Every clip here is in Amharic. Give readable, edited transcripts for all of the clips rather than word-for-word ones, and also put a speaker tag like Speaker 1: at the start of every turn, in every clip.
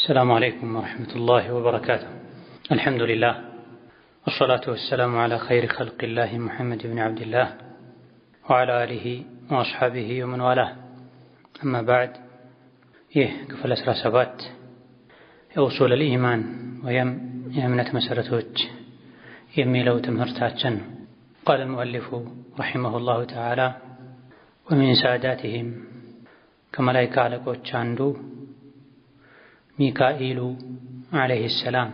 Speaker 1: السلام عليكم ورحمة الله وبركاته. الحمد لله والصلاة والسلام على خير خلق الله محمد بن عبد الله وعلى آله وأصحابه ومن والاه. أما بعد، كفل 17 የኡሱል الإيمان ወይም የእምነት መሰረቶች የሚለው ትምህርታችን قال المؤلف رحمه الله تعالى ومن ساداتهم ከመላእክት አለቆች አንዱ ሚካኤል አለይሂ ሰላም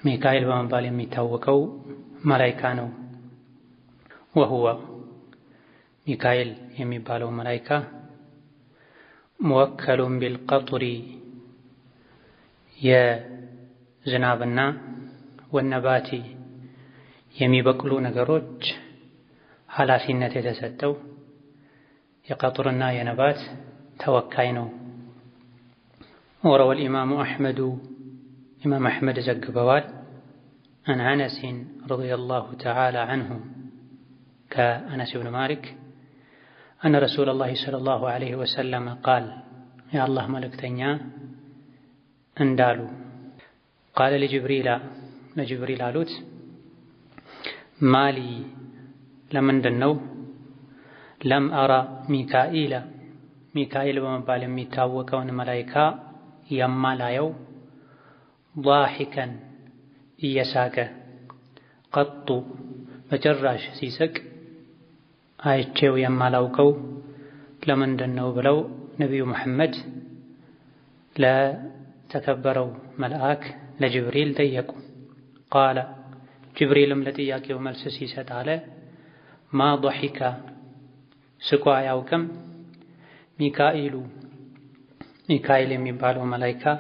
Speaker 1: ሚካኤል በመባል የሚታወቀው መላእክት ነው። وهو ሚካኤል የሚባለው መላእክት ሙወከሉ ቢልቀጥሪ የዝናብና ወነባቲ የሚበቅሉ ነገሮች ኃላፊነት የተሰጠው የቀጥርና የነባት ተወካይ ነው። وروى الإمام أحمد إمام أحمد زجبوال عن أنس رضي الله تعالى عنه كأنس بن مالك أن رسول الله صلى الله عليه وسلم قال يا الله ملكتنيا اندالو قال لجبريل አሉት مالي ለምንድነው ለም አራ ሚካኤል በመባል የሚታወቀውን መላእክት የማላየው ضاحكا እየሳቀ ቀጡ በጭራሽ ሲስቅ አይቼው የማላውቀው ለምንድነው ብለው ነብዩ መሐመድ ለተከበረው መልአክ ለጅብሪል ጠየቁ። ቃለ ጅብሪልም ለጥያቄው መልስ ሲሰጥ አለ ማ ضحك ስቆ አያውቅም ሚካኤል የሚባለው መላእክት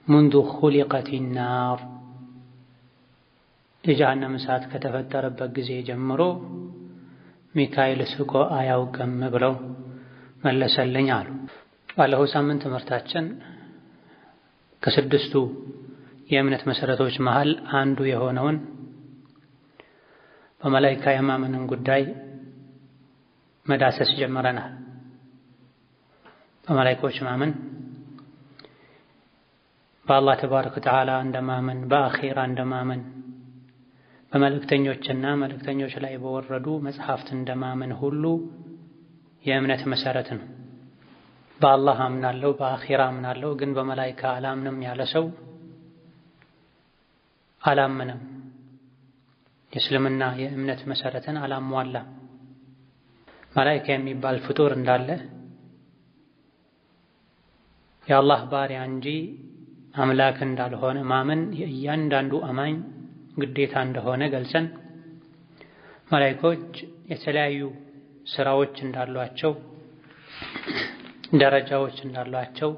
Speaker 1: منذ خلقت النار የጀሃነም እሳት ከተፈጠረበት ጊዜ ጀምሮ ሚካኤል ስቆ አያውቅም ብለው መለሰልኝ አሉ። ባለፈው ሳምንት ትምህርታችን ከስድስቱ የእምነት መሰረቶች መሃል አንዱ የሆነውን በመላእክት የማመንን ጉዳይ መዳሰስ ጀምረናል። በመላእክቶች ማመን በአላህ ተባረከ ወተዓላ እንደማመን፣ በአኺራ እንደማመን፣ በመልእክተኞችና መልእክተኞች ላይ በወረዱ መጽሐፍት እንደማመን ሁሉ የእምነት መሰረት ነው። በአላህ አምናለሁ በአኺራ አምናለሁ ግን በመላእክት አላምንም ያለ ሰው አላመነም፣ የእስልምና የእምነት መሰረትን አላሟላም። መላእክት የሚባል ፍጡር እንዳለ የአላህ ባሪያ እንጂ አምላክ እንዳልሆነ ማመን የእያንዳንዱ አማኝ ግዴታ እንደሆነ ገልጸን መላእክቶች የተለያዩ ስራዎች እንዳሏቸው፣ ደረጃዎች እንዳሏቸው፣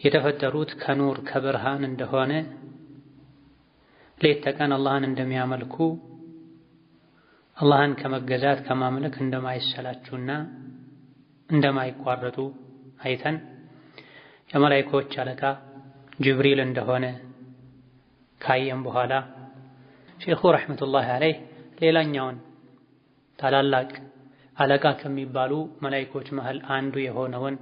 Speaker 1: የተፈጠሩት ከኑር ከብርሃን እንደሆነ፣ ሌት ተቀን አላህን እንደሚያመልኩ፣ አላህን ከመገዛት ከማምለክ እንደማይሰላቹና እንደማይቋረጡ አይተን የመላእክቶች አለቃ ጅብሪል እንደሆነ ካየም በኋላ ሼኹ ረሕመቱላሂ ዐለይህ ሌላኛውን ታላላቅ አለቃ ከሚባሉ መላእክቶች መሃል አንዱ የሆነውን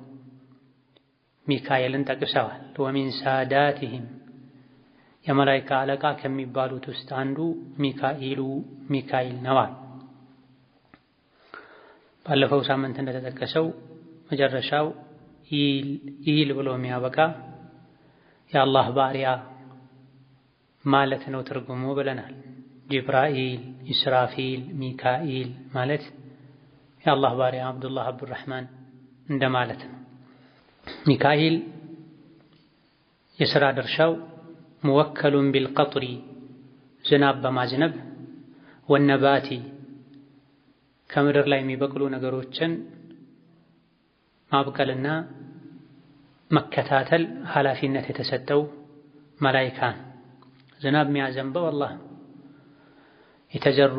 Speaker 1: ሚካኤልን ጠቅሰዋል። ወሚን ሳዳቲሂም የመላእክት አለቃ ከሚባሉት ውስጥ አንዱ ሚካኤል ነዋል። ባለፈው ሳምንት እንደተጠቀሰው መጨረሻው ኢል ብሎ የሚያበቃ የአላህ ባሪያ ማለት ነው ትርጉሙ ብለናል። ጅብራኢል፣ ኢስራፊል፣ ሚካኤል ማለት የአላህ ባሪያ አብዱላህ አብዱራህማን እንደማለት ነው። ሚካኤል የሥራ ድርሻው ሙወከሉን ቢልቀጥሪ ዝናብ በማዝነብ ወነባቲ ከምድር ላይ የሚበቅሉ ነገሮችን ማብቀልና መከታተል ኃላፊነት የተሰጠው መላእክት። ዝናብ የሚያዘንበው አላህ ነው። የተዘሩ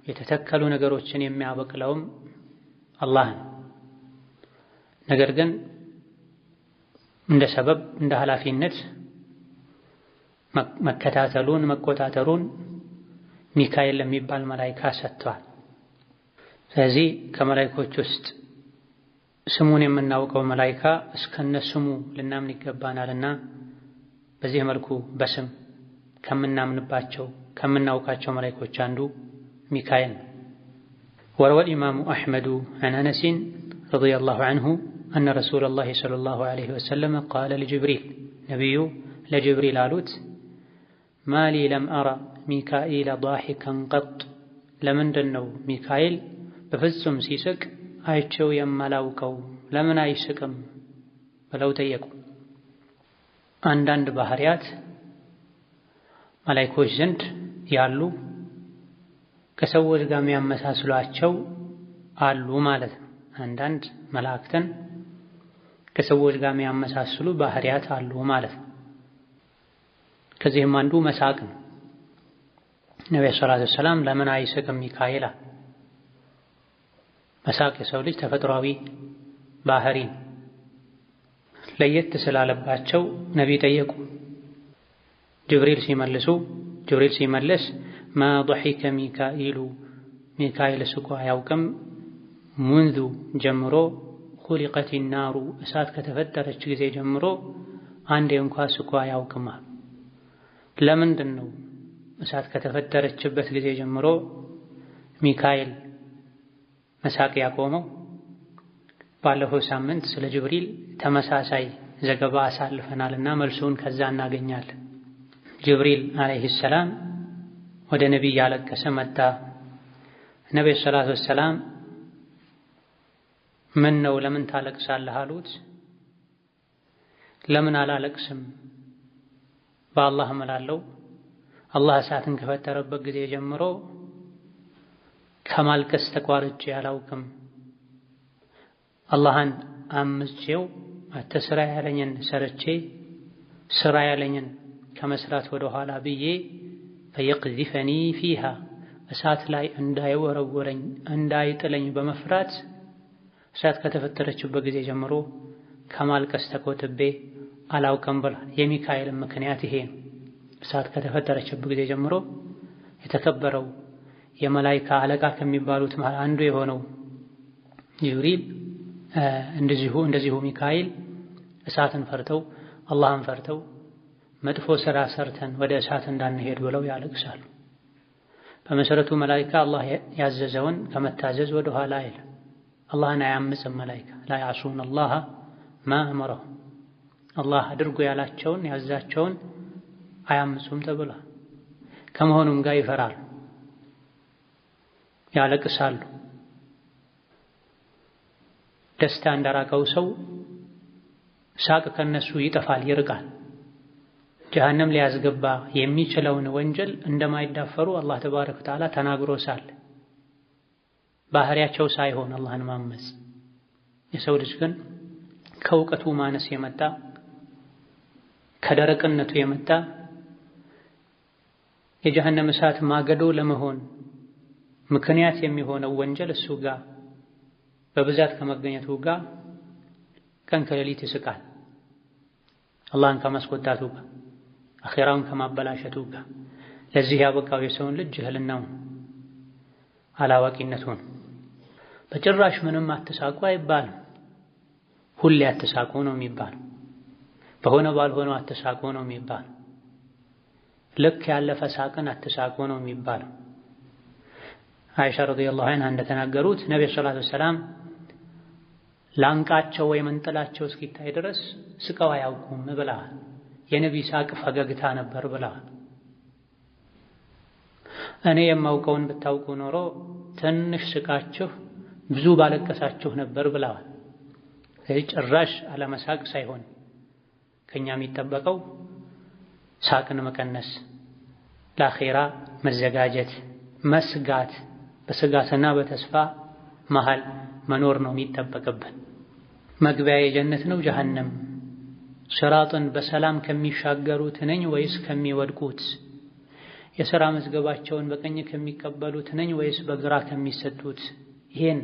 Speaker 1: የተተከሉ ነገሮችን የሚያበቅለውም አላህ ነው። ነገር ግን እንደ ሰበብ እንደ ኃላፊነት መከታተሉን መቆጣጠሩን ሚካኤል ለሚባል መላእክት ሰጥቷል። ስለዚህ ከመላእክቶች ውስጥ ስሙን የምናውቀው መላኢካ እስከነስሙ ልናምን ይገባናልና በዚህ መልኩ በስም ከምናውቃቸው መላኢኮች አንዱ ሚካኤል ነው። وروى الإمام أحمد عن أنس رضي الله عنه أن رسول الله صلى الله عليه وسلم قال لجبريل نبي لجبريل علوت ما لي لم أرى ميكائيل ضاحكا قط لمن دنو ميكائيل بفزم سيسك አይቸው የማላውቀው ለምን አይስቅም ብለው ጠየቁ። አንዳንድ ባህሪያት መላእክቶች ዘንድ ያሉ ከሰዎች ጋር የሚያመሳስሏቸው አሉ ማለት ነው። አንዳንድ መላእክትን ከሰዎች ጋር የሚያመሳስሉ ባህሪያት አሉ ማለት ነው። ከዚህም አንዱ መሳቅ ነው። ነብዩ ሰለላሁ ዐለይሂ ወሰለም ለምን አይስቅም ሚካኤል? መሳቅ የሰው ልጅ ተፈጥሯዊ ባህሪ ለየት ስላለባቸው ነቢ ጠየቁ። ጅብሪል ሲመልስ ማ ضحك ሚካኤል ስቆ አያውቅም منذ ጀምሮ خلقت النار እሳት ከተፈጠረች ጊዜ ጀምሮ አንዴ እንኳን ስቆ አያውቅም። ለምንድን ነው እሳት ከተፈጠረችበት ጊዜ ጀምሮ ሚካኤል መሳቅ ያቆመው? ባለፈው ሳምንት ስለ ጅብሪል ተመሳሳይ ዘገባ አሳልፈናልና መልሱን ከዛ እናገኛለን። ጅብሪል አለይሂ ሰላም ወደ ነብይ ያለቀሰ መጣ። ነብዩ ሰለላሁ ዐለይሂ ወሰለም ምን ነው ለምን ታለቅሳለህ አሉት። ለምን አላለቅስም? በአላህ እምላለሁ አላህ እሳትን ከፈጠረበት ጊዜ ጀምሮ ከማልቀስ ተቋርጬ አላውቅም። አላህን አምጬው አትስራ ያለኝን ሰርቼ ስራ ያለኝን ከመስራት ወደ ኋላ ብዬ ፈየቅዚፈኒ ፊሃ እሳት ላይ እንዳይወረወረኝ እንዳይጥለኝ በመፍራት እሳት ከተፈጠረችበት ጊዜ ጀምሮ ከማልቀስ ተቆጥቤ አላውቅም ብሏል። የሚካኤል ምክንያት ይሄ ነው። እሳት ከተፈጠረችበት ጊዜ ጀምሮ የተከበረው የመላኢካ አለቃ ከሚባሉት መሃል አንዱ የሆነው ጅብሪል እንደዚሁ ሚካኤል እሳትን ፈርተው አላህን ፈርተው መጥፎ ስራ ሰርተን ወደ እሳት እንዳንሄድ ብለው ያለቅሳሉ። በመሰረቱ መላኢካ አላህ ያዘዘውን ከመታዘዝ ወደ ኋላ አይልም። አላህን አያምፅም። መላኢካ ላ ያዕሱነ አላህ ማ አመረሁ አላህ አድርጎ ያላቸውን ያዛቸውን አያምፁም ተብሏል። ከመሆኑም ጋር ይፈራሉ፣ ያለቅሳሉ። ደስታ እንደራቀው ሰው ሳቅ ከነሱ ይጠፋል፣ ይርቃል። ጀሃነም ሊያስገባ የሚችለውን ወንጀል እንደማይዳፈሩ አላህ ተባረከ ወተዓላ ተናግሮ ሳለ ባህሪያቸው ሳይሆን አላህን ማመፅ። የሰው ልጅ ግን ከእውቀቱ ማነስ የመጣ ከደረቅነቱ የመጣ የጀሃነም እሳት ማገዶ ለመሆን ምክንያት የሚሆነው ወንጀል እሱ ጋር በብዛት ከመገኘቱ ጋር ቀን ከሌሊት ይስቃል። አላህን ከማስቆጣቱ ጋር አኺራውን ከማበላሸቱ ጋር ለዚህ ያበቃው የሰውን ልጅ ጅህልናው አላዋቂነቱን። በጭራሽ ምንም አትሳቁ አይባልም። ሁሌ አትሳቁ ነው የሚባለው። በሆነ ባልሆነው አትሳቁ ነው የሚባለው። ልክ ያለፈ ሳቅን አትሳቁ ነው የሚባለው። አይሻ ረዲየላሁ ዐንሃ እንደተናገሩት ነብዩ ሰለላሁ ዐለይሂ ወሰለም ላንቃቸው ወይ መንጠላቸው እስኪታይ ድረስ ስቀው አያውቁም ብለዋል። የነብይ ሳቅ ፈገግታ ነበር ብለዋል። እኔ የማውቀውን ብታውቁ ኖሮ ትንሽ ስቃችሁ ብዙ ባለቀሳችሁ ነበር ብለዋል። ጭራሽ አለመሳቅ ሳይሆን ከኛ የሚጠበቀው ሳቅን መቀነስ፣ ለአኺራ መዘጋጀት፣ መስጋት፣ በስጋትና በተስፋ መሃል መኖር ነው የሚጠበቅብን። መግቢያ የጀነት ነው ጀሃነም። ሲራጥን በሰላም ከሚሻገሩት ነኝ ወይስ ከሚወድቁት? የሥራ መዝገባቸውን በቀኝ ከሚቀበሉት ነኝ ወይስ በግራ ከሚሰጡት? ይሄን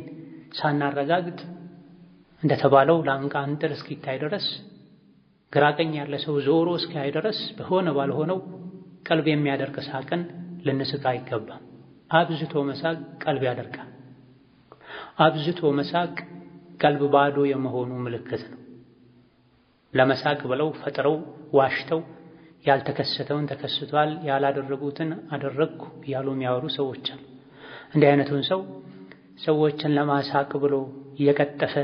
Speaker 1: ሳናረጋግጥ እንደተባለው ላንቃ አንጥር እስኪታይ ድረስ ግራ ቀኝ ያለ ሰው ዞሮ እስኪያይ ድረስ በሆነ ባልሆነው ቀልብ የሚያደርቅ ሳቅን ልንስቅ አይገባም። አብዝቶ መሳቅ ቀልብ ያደርቃል። አብዝቶ መሳቅ ቀልብ ባዶ የመሆኑ ምልክት ነው። ለመሳቅ ብለው ፈጥረው ዋሽተው ያልተከሰተውን ተከስቷል፣ ያላደረጉትን አደረግኩ እያሉ የሚያወሩ ሰዎች አሉ። እንዲህ አይነቱን ሰው ሰዎችን ለማሳቅ ብሎ እየቀጠፈ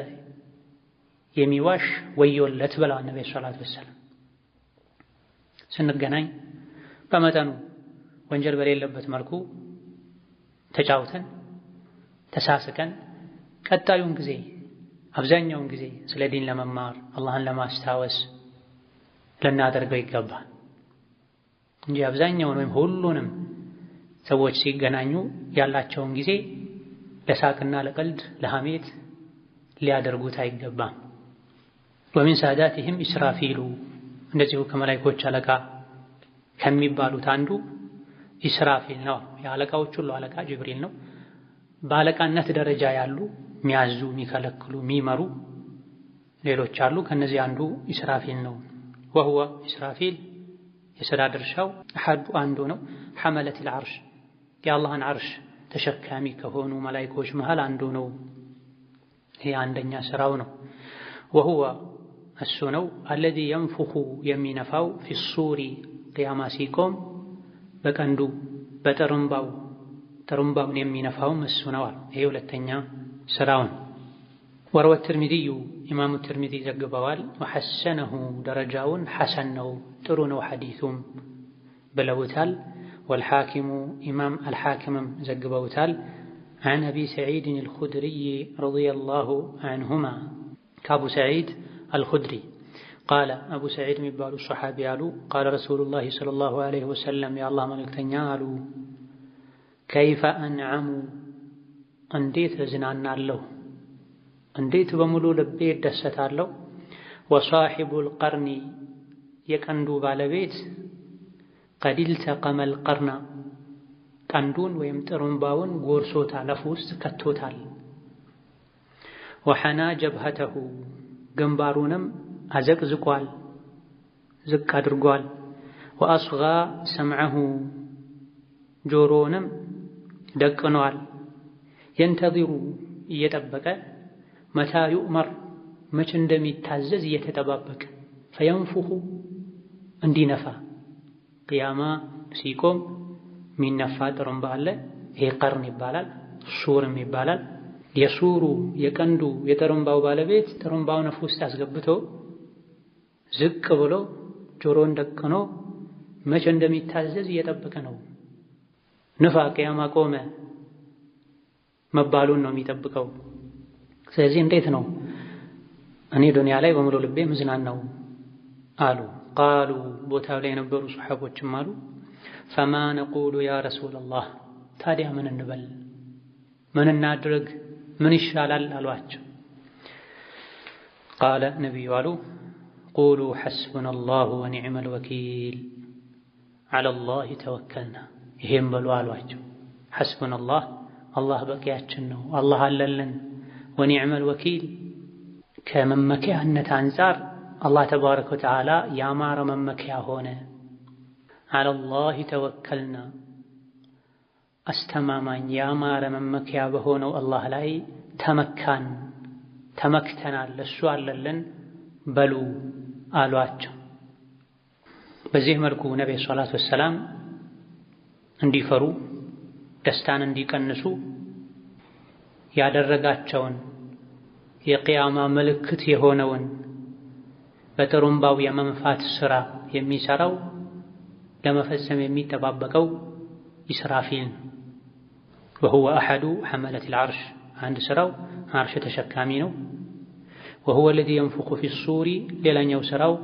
Speaker 1: የሚዋሽ ወዮለት ብለዋል ነብዩ ሰለላሁ ዐለይሂ ወሰለም። ስንገናኝ በመጠኑ ወንጀል በሌለበት መልኩ ተጫውተን ተሳስቀን ቀጣዩን ጊዜ አብዛኛውን ጊዜ ስለ ዲን ለመማር አላህን ለማስታወስ ልናደርገው ይገባል እንጂ አብዛኛውን ወይም ሁሉንም ሰዎች ሲገናኙ ያላቸውን ጊዜ ለሳቅና ለቀልድ ለሐሜት ሊያደርጉት አይገባም። ወሚን ሳዳቲህም ኢስራፊሉ እንደዚሁ ከመላእክቶች አለቃ ከሚባሉት አንዱ ኢስራፊል ነው። የአለቃዎች ሁሉ አለቃ ጅብሪል ነው። በአለቃነት ደረጃ ያሉ የሚያዙ፣ የሚከለክሉ፣ የሚመሩ ሌሎች አሉ። ከነዚህ አንዱ ኢስራፊል ነው። ወሁወ ኢስራፊል የሥራ ድርሻው አንዱ ነው። ሐመለቲል ዐርሽ የአላህን ዐርሽ ተሸካሚ ከሆኑ መላእክቶች መሃል አንዱ ነው። ይሄ አንደኛ ስራው ነው። ወሁወ እሱ ነው አለዚ የንፉኹ የሚነፋው ፊሱሪ ቅያማ ሲቆም በቀንዱ በጥሩምባውን የሚነፋውም እሱ ነው። ይሄ ሁለተኛ ስራውን። ወረወ ትርሚዚዩ ኢማሙ ትርሚዚ ዘግበዋል። ወሐሰነሁ ደረጃውን ሐሰን ነው ጥሩ ነው ሐዲሱም ብለውታል። ወልሐኪሙ ኢማም አልሐኪምም ዘግበውታል። عن أبي سعيد الخدري رضي الله عنهما كأبو سعيد الخدري قال أبو سعيد مبال الصحابي قال رسول الله صلى الله عليه وسلم يا الله ملك تنيالو كيف أنعم أنديت زنان له أنديت بملو لبيت دست له وصاحب القرن يكندو بالبيت قد التقم القرن ቀንዱን ወይም ጥሩምባውን ጎርሶታል፣ አፉ ውስጥ ከቶታል። ወሐና ጀብሀተሁ ግንባሩንም አዘቅዝቋል፣ ዝቅ አድርጓል። ወአስጋ ሰምዐሁ ጆሮንም ደቅኗል። የንተዚሩ እየጠበቀ መታ ዩእመር መች እንደሚታዘዝ እየተጠባበቀ ፈየንፉኹ እንዲነፋ ቅያማ ሲቆም ሚነፋ ጥሩምባ አለ። ይሄ ቀርን ይባላል፣ ሱርም ይባላል። የሱሩ የቀንዱ የጥሩምባው ባለቤት ጥሩምባውን አፉ ውስጥ አስገብቶ ዝቅ ብሎ ጆሮን ደቅኖ መቼ እንደሚታዘዝ እየጠበቀ ነው። ንፋ ቅያማ ቆመ መባሉን ነው የሚጠብቀው። ስለዚህ እንዴት ነው እኔ ዱንያ ላይ በሙሉ ልቤ ምዝናናው አሉ። ቃሉ ቦታው ላይ የነበሩ ሱሐቦችም አሉ ፈማ ነቁሉ ያ ረሱለላህ ታዲያ ምን እንበል፣ ምን እናድርግ፣ ምን ይሻላል አሏቸው። ቃለ ነቢዩ አሉ ቁሉ ሐስቡነላሁ ወኒዕመል ወኪል ዐለላሂ ተወከልና ይሄም በሉ አሏቸው። ሐስቡነላህ አላህ በቂያችን ነው፣ አላህ አለልን። ወኒዕመል ወኪል ከመመኪያነት አንጻር አላህ ተባረከ ወተዓላ ያማረ መመኪያ ሆነ። ዐለላሂ ተወከልና አስተማማኝ ያማረ መመኪያ በሆነው አላህ ላይ ተመክተናል፣ እሱ አለልን በሉ አሏቸው። በዚህ መልኩ ነብዩ ሰለላሁ ዐለይሂ ወሰለም እንዲፈሩ ደስታን እንዲቀንሱ ያደረጋቸውን የቂያማ ምልክት የሆነውን በጥሩምባው የመንፋት ሥራ የሚሰራው ለመፈጸም የሚጠባበቀው ኢስራፊል ነው። ወሁወ አሐዱ ሐመለቲል ዐርሽ አንድ ስራው ዐርሽ ተሸካሚ ነው። ወሁወ አለዚ የንፉኹ ፊሱሪ ሌላኛው ስራው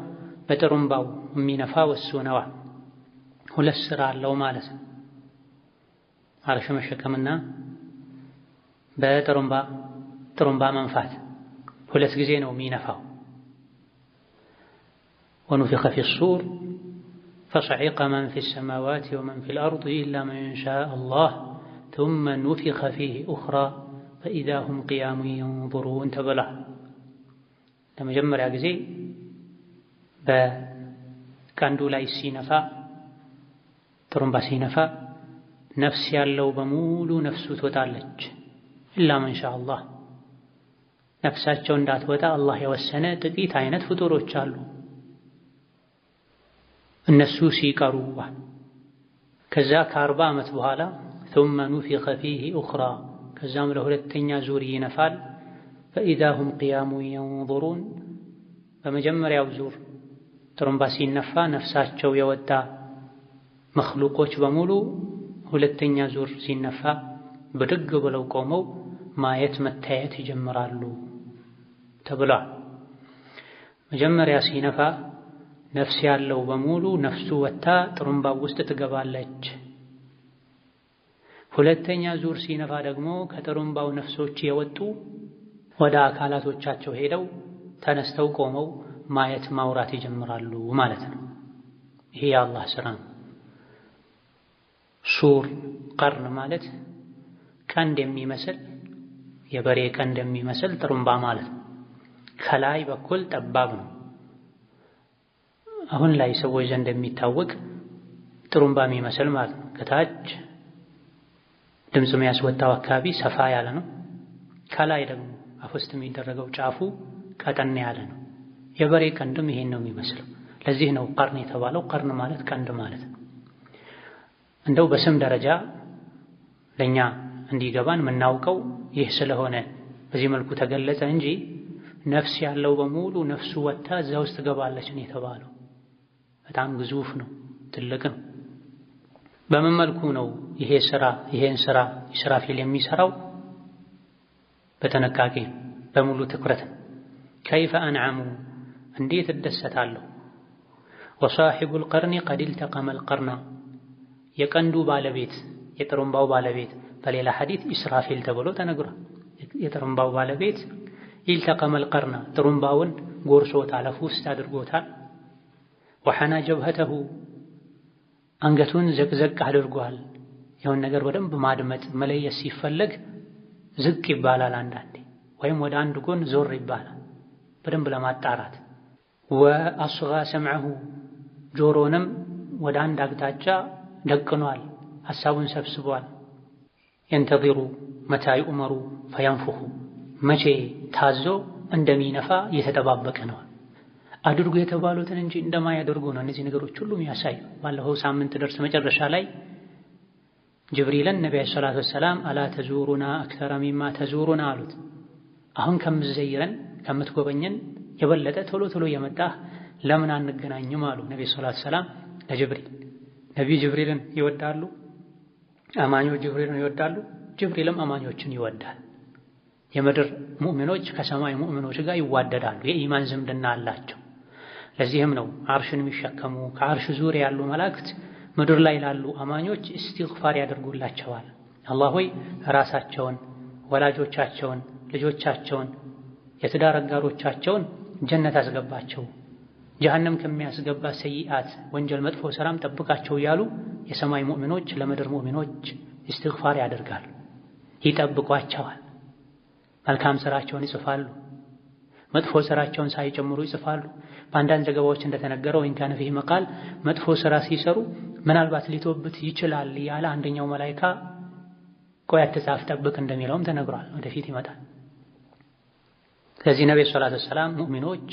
Speaker 1: በጥሩምባው የሚነፋው እሱ ነው። ሁለት ስራ አለው ማለት ነው። ዐርሽ መሸከምና በጥሩምባ መንፋት ሁለት ጊዜ ነው የሚነፋው። ወኑፊኸ ፊሱር ፈሰዒቀ መን ፊሰማዋቲ ወመን ፊልአርድ ኢላ መን ሻአ አላህ ቱመ ኑፊኸ ፊህ ኡኽራ ፈኢዛ ሁም ቂያሙን የንዙሩን ተብሏል። ለመጀመሪያ ጊዜ በቀንዱ ላይ ሲነፋ ጥሩምባ ሲነፋ ነፍስ ያለው በሙሉ ነፍሱ ትወጣለች። ኢላ መን ሻአ አላህ ነፍሳቸው እንዳትወጣ አላህ የወሰነ ጥቂት አይነት ፍጡሮች አሉ። እነሱ ሲቀሩ ከዛ ከ40 ዓመት በኋላ ثم نفخ فيه أخرى ከዛም ለሁለተኛ ዙር ይነፋል። فإذا هم قيام ينظرون በመጀመሪያው ዙር ጥሩምባ ሲነፋ ነፍሳቸው የወጣ መኽሉቆች በሙሉ ሁለተኛ ዙር ሲነፋ ብድግ ብለው ቆመው ማየት መታየት ይጀምራሉ ተብሏል። መጀመሪያ ሲነፋ ነፍስ ያለው በሙሉ ነፍሱ ወጥታ ጥሩምባው ውስጥ ትገባለች። ሁለተኛ ዙር ሲነፋ ደግሞ ከጥሩምባው ነፍሶች የወጡ ወደ አካላቶቻቸው ሄደው ተነስተው ቆመው ማየት ማውራት ይጀምራሉ ማለት ነው። ይሄ የአላህ ሥራ ነው። ሱር ቀርን ማለት ቀንድ የሚመስል የበሬ ቀንድ የሚመስል ጥሩምባ ማለት ነው። ከላይ በኩል ጠባብ ነው። አሁን ላይ ሰዎች ዘንድ የሚታወቅ ጥሩምባ የሚመስል ማለት ነው። ከታች ድምፅ የሚያስወጣው አካባቢ ሰፋ ያለ ነው። ከላይ ደግሞ አፍ ውስጥ የሚደረገው ጫፉ ቀጠን ያለ ነው። የበሬ ቀንድም ይሄን ነው የሚመስለው። ለዚህ ነው ቀርን የተባለው። ቀርን ማለት ቀንድ ማለት ነው። እንደው በስም ደረጃ ለኛ እንዲገባን የምናውቀው ይህ ስለሆነ በዚህ መልኩ ተገለጸ እንጂ ነፍስ ያለው በሙሉ ነፍሱ ወጥታ እዛ ውስጥ ገባለች ነው የተባለው። በጣም ግዙፍ ነው፣ ትልቅ ነው። በምን መልኩ ነው ይሄን ስራ ኢስራፊል የሚሰራው? በጥንቃቄ በሙሉ ትኩረት ከይፈ አንዓሙ እንዴት እደሰታለሁ። ወሳሒቡል ቀርኒ ቀድ ኢልተቀመል ቀርና የቀንዱ ባለቤት የጥሩምባው ባለቤት በሌላ ሐዲት ኢስራፊል ተብሎ ተነግሯል። የጥሩምባው ባለቤት ኢልተቀመል ቀርና ጥሩምባውን ጎርሶታል፣ አፉ ውስጥ አድርጎታል። ወሐና ጀብሀተሁ አንገቱን ዘቅዘቅ አድርጓል። የሆነ ነገር በደንብ ማድመጥ መለየት ሲፈለግ ዝቅ ይባላል አንዳንዴ፣ ወይም ወደ አንድ ጎን ዞር ይባላል በደንብ ለማጣራት። ወአስጋ ሰምዐሁ ጆሮንም ወደ አንድ አቅጣጫ ደቅኗል፣ ሐሳቡን ሰብስቧል። የንተዚሩ መታ ይኡመሩ ፈየንፉኹ መቼ ታዞ እንደሚነፋ እየተጠባበቀ ነው። አድርጉ የተባሉትን እንጂ እንደማያደርጉ ነው እነዚህ ነገሮች ሁሉ የሚያሳዩ። ባለፈው ሳምንት ደርስ መጨረሻ ላይ ጅብሪልን ነቢ ዓለይሂ ሰላቱ ወሰላም አላ ተዙሩና አክተረ ሚማ ተዙሩና አሉት። አሁን ከምትዘይረን ከምትጎበኘን የበለጠ ቶሎ ቶሎ እየመጣህ ለምን አንገናኝም አሉ ነቢ ሰለላሁ ዐለይሂ ወሰለም ለጅብሪል። ነቢዩ ጅብሪልን ይወዳሉ፣ አማኞች ጅብሪልን ይወዳሉ፣ ጅብሪልም አማኞችን ይወዳል። የምድር ሙእሚኖች ከሰማይ ሙእሚኖች ጋር ይዋደዳሉ፣ የኢማን ዝምድና አላቸው። ለዚህም ነው አርሽን የሚሸከሙ ከአርሽ ዙሪያ ያሉ መላእክት ምድር ላይ ላሉ አማኞች ኢስቲግፋር ያደርጉላቸዋል። አላህ ሆይ ራሳቸውን፣ ወላጆቻቸውን፣ ልጆቻቸውን፣ የትዳር አጋሮቻቸውን ጀነት አስገባቸው፣ ጀሀነም ከሚያስገባ ሰይአት ወንጀል መጥፎ ሰራም ጠብቃቸው እያሉ የሰማይ ሙእሚኖች ለምድር ሙእሚኖች ኢስቲግፋር ያደርጋሉ፣ ይጠብቋቸዋል። መልካም ስራቸውን ይጽፋሉ፣ መጥፎ ስራቸውን ሳይጨምሩ ይጽፋሉ። በአንዳንድ ዘገባዎች እንደተነገረው ኢንካነ ፊህ መቃል መጥፎ ስራ ሲሰሩ ምናልባት ሊተውበት ይችላል ያለ አንደኛው መላኢካ ቆይ አትጻፍ ጠብቅ እንደሚለውም ተነግሯል። ወደፊት ይመጣል። ስለዚህ ነብዩ ሰለላሁ ዐለይሂ ወሰለም ሙእሚኖች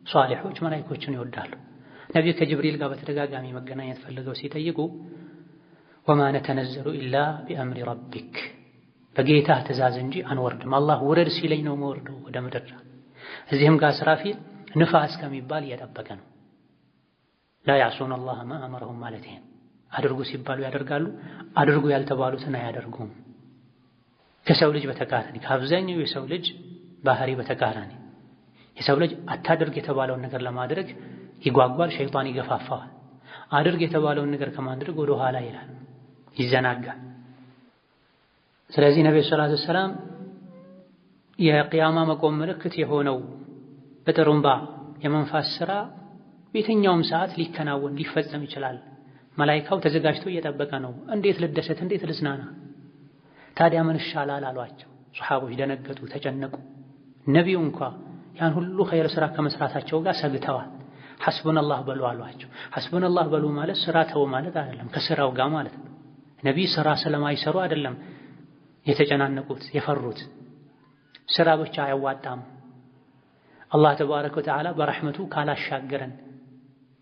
Speaker 1: ሷሊሖች መላኢኮችን ይወዳሉ። ነብዩ ከጅብሪል ጋር በተደጋጋሚ መገናኘት ፈልገው ሲጠይቁ ወማ ነተነዘሉ ኢላ ቢአምሪ ረቢክ በጌታ ትእዛዝ እንጂ አንወርድም፣ አላህ ውረድ ሲለኝ ነው መወርደው ወደ ምድር። እዚህም ጋር እስራፊል ንፋ እስከሚባል እየጠበቀ ነው። ላ ያዕሱነ አላህ ማ አመረሁም ማለት ይሄ አድርጉ ሲባሉ ያደርጋሉ፣ አድርጉ ያልተባሉትን አያደርጉም። ከሰው ልጅ በተቃራኒ ከአብዛኛው የሰው ልጅ ባህሪ በተቃራኒ የሰው ልጅ አታድርግ የተባለውን ነገር ለማድረግ ይጓጓል፣ ሸይጣን ይገፋፋዋል። አድርግ የተባለውን ነገር ከማድረግ ወደ ኋላ ይላል፣ ይዘናጋል። ስለዚህ ነብዩ ሰለላሁ ዐለይሂ ወሰለም የቂያማ መቆም ምልክት የሆነው በጥሩምባ የመንፋስ ስራ በየትኛውም ሰዓት ሊከናወን ሊፈጸም ይችላል። መላኢካው ተዘጋጅቶ እየጠበቀ ነው። እንዴት ልደሰት፣ እንዴት ልዝናና? ታዲያ ምን ይሻላል አሏቸው። ሱሐቦች ደነገጡ፣ ተጨነቁ። ነቢዩ እንኳ ያን ሁሉ ኸይር ስራ ከመስራታቸው ጋር ሰግተዋል። ሐስቡነላህ በሉ አሏቸው። ሐስቡነላህ በሉ ማለት ስራ ተው ማለት አይደለም፣ ከስራው ጋር ማለት ነው። ነቢይ ስራ ስለማይሰሩ አይደለም የተጨናነቁት የፈሩት። ስራ ብቻ አያዋጣም። አላህ ተባረከ ወተዓላ በረሕመቱ ካላሻገረን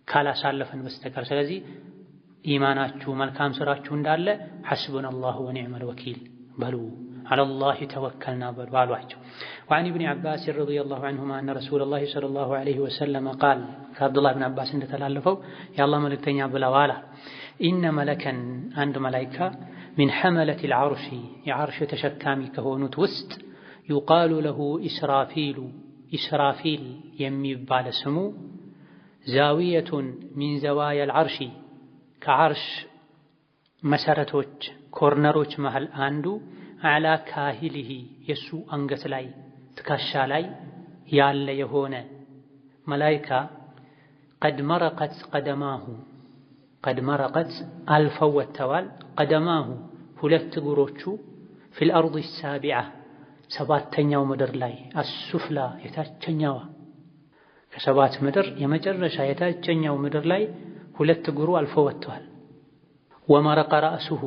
Speaker 1: ካላሳለፈን በስተቀር። ስለዚህ ኢማናችሁ መልካም ስራችሁ እንዳለ ሐስቡነላሁ ወኒዕመል ወኪል በሉ፣ ዐለላሂ ተወከልና በሉ አሏቸው። ወዐን ኢብኒ ዐባስ ረዲየላሁ ዐንሁማ አነ ረሱለላሂ ሰለላሁ ዐለይሂ ወሰለም ቃል ከአብዱላህ ብን ዐባስ እንደተላለፈው የአላህ መልእክተኛ ብለዋል፣ ኢነ መለከን አንድ መላኢካ ሚን ሐመለቲል ዐርሺ የዐርሽ ተሸካሚ ከሆኑት ውስጥ ዩቃሉ ለሁ ኢስራፊሉ ኢስራፊል የሚባል ስሙ ዛዊየቱን ሚን ዘዋየል ዐርሺ ከዐርሽ መሰረቶች ኮርነሮች መሃል አንዱ አላ ካሂሊሂ የሱ አንገት ላይ ትከሻ ላይ ያለ የሆነ መላኢካ ቀድ መረቀት አልፈው ወጥተዋል ቀደማሁ ሁለት እግሮቹ ፊል አርድ ሳቢዓ ሰባተኛው ምድር ላይ አሱፍላ የታችኛዋ ከሰባት ምድር የመጨረሻ የታችኛው ምድር ላይ ሁለት እግሩ አልፈው ወጥተዋል። ወመረቀ ረእሱሁ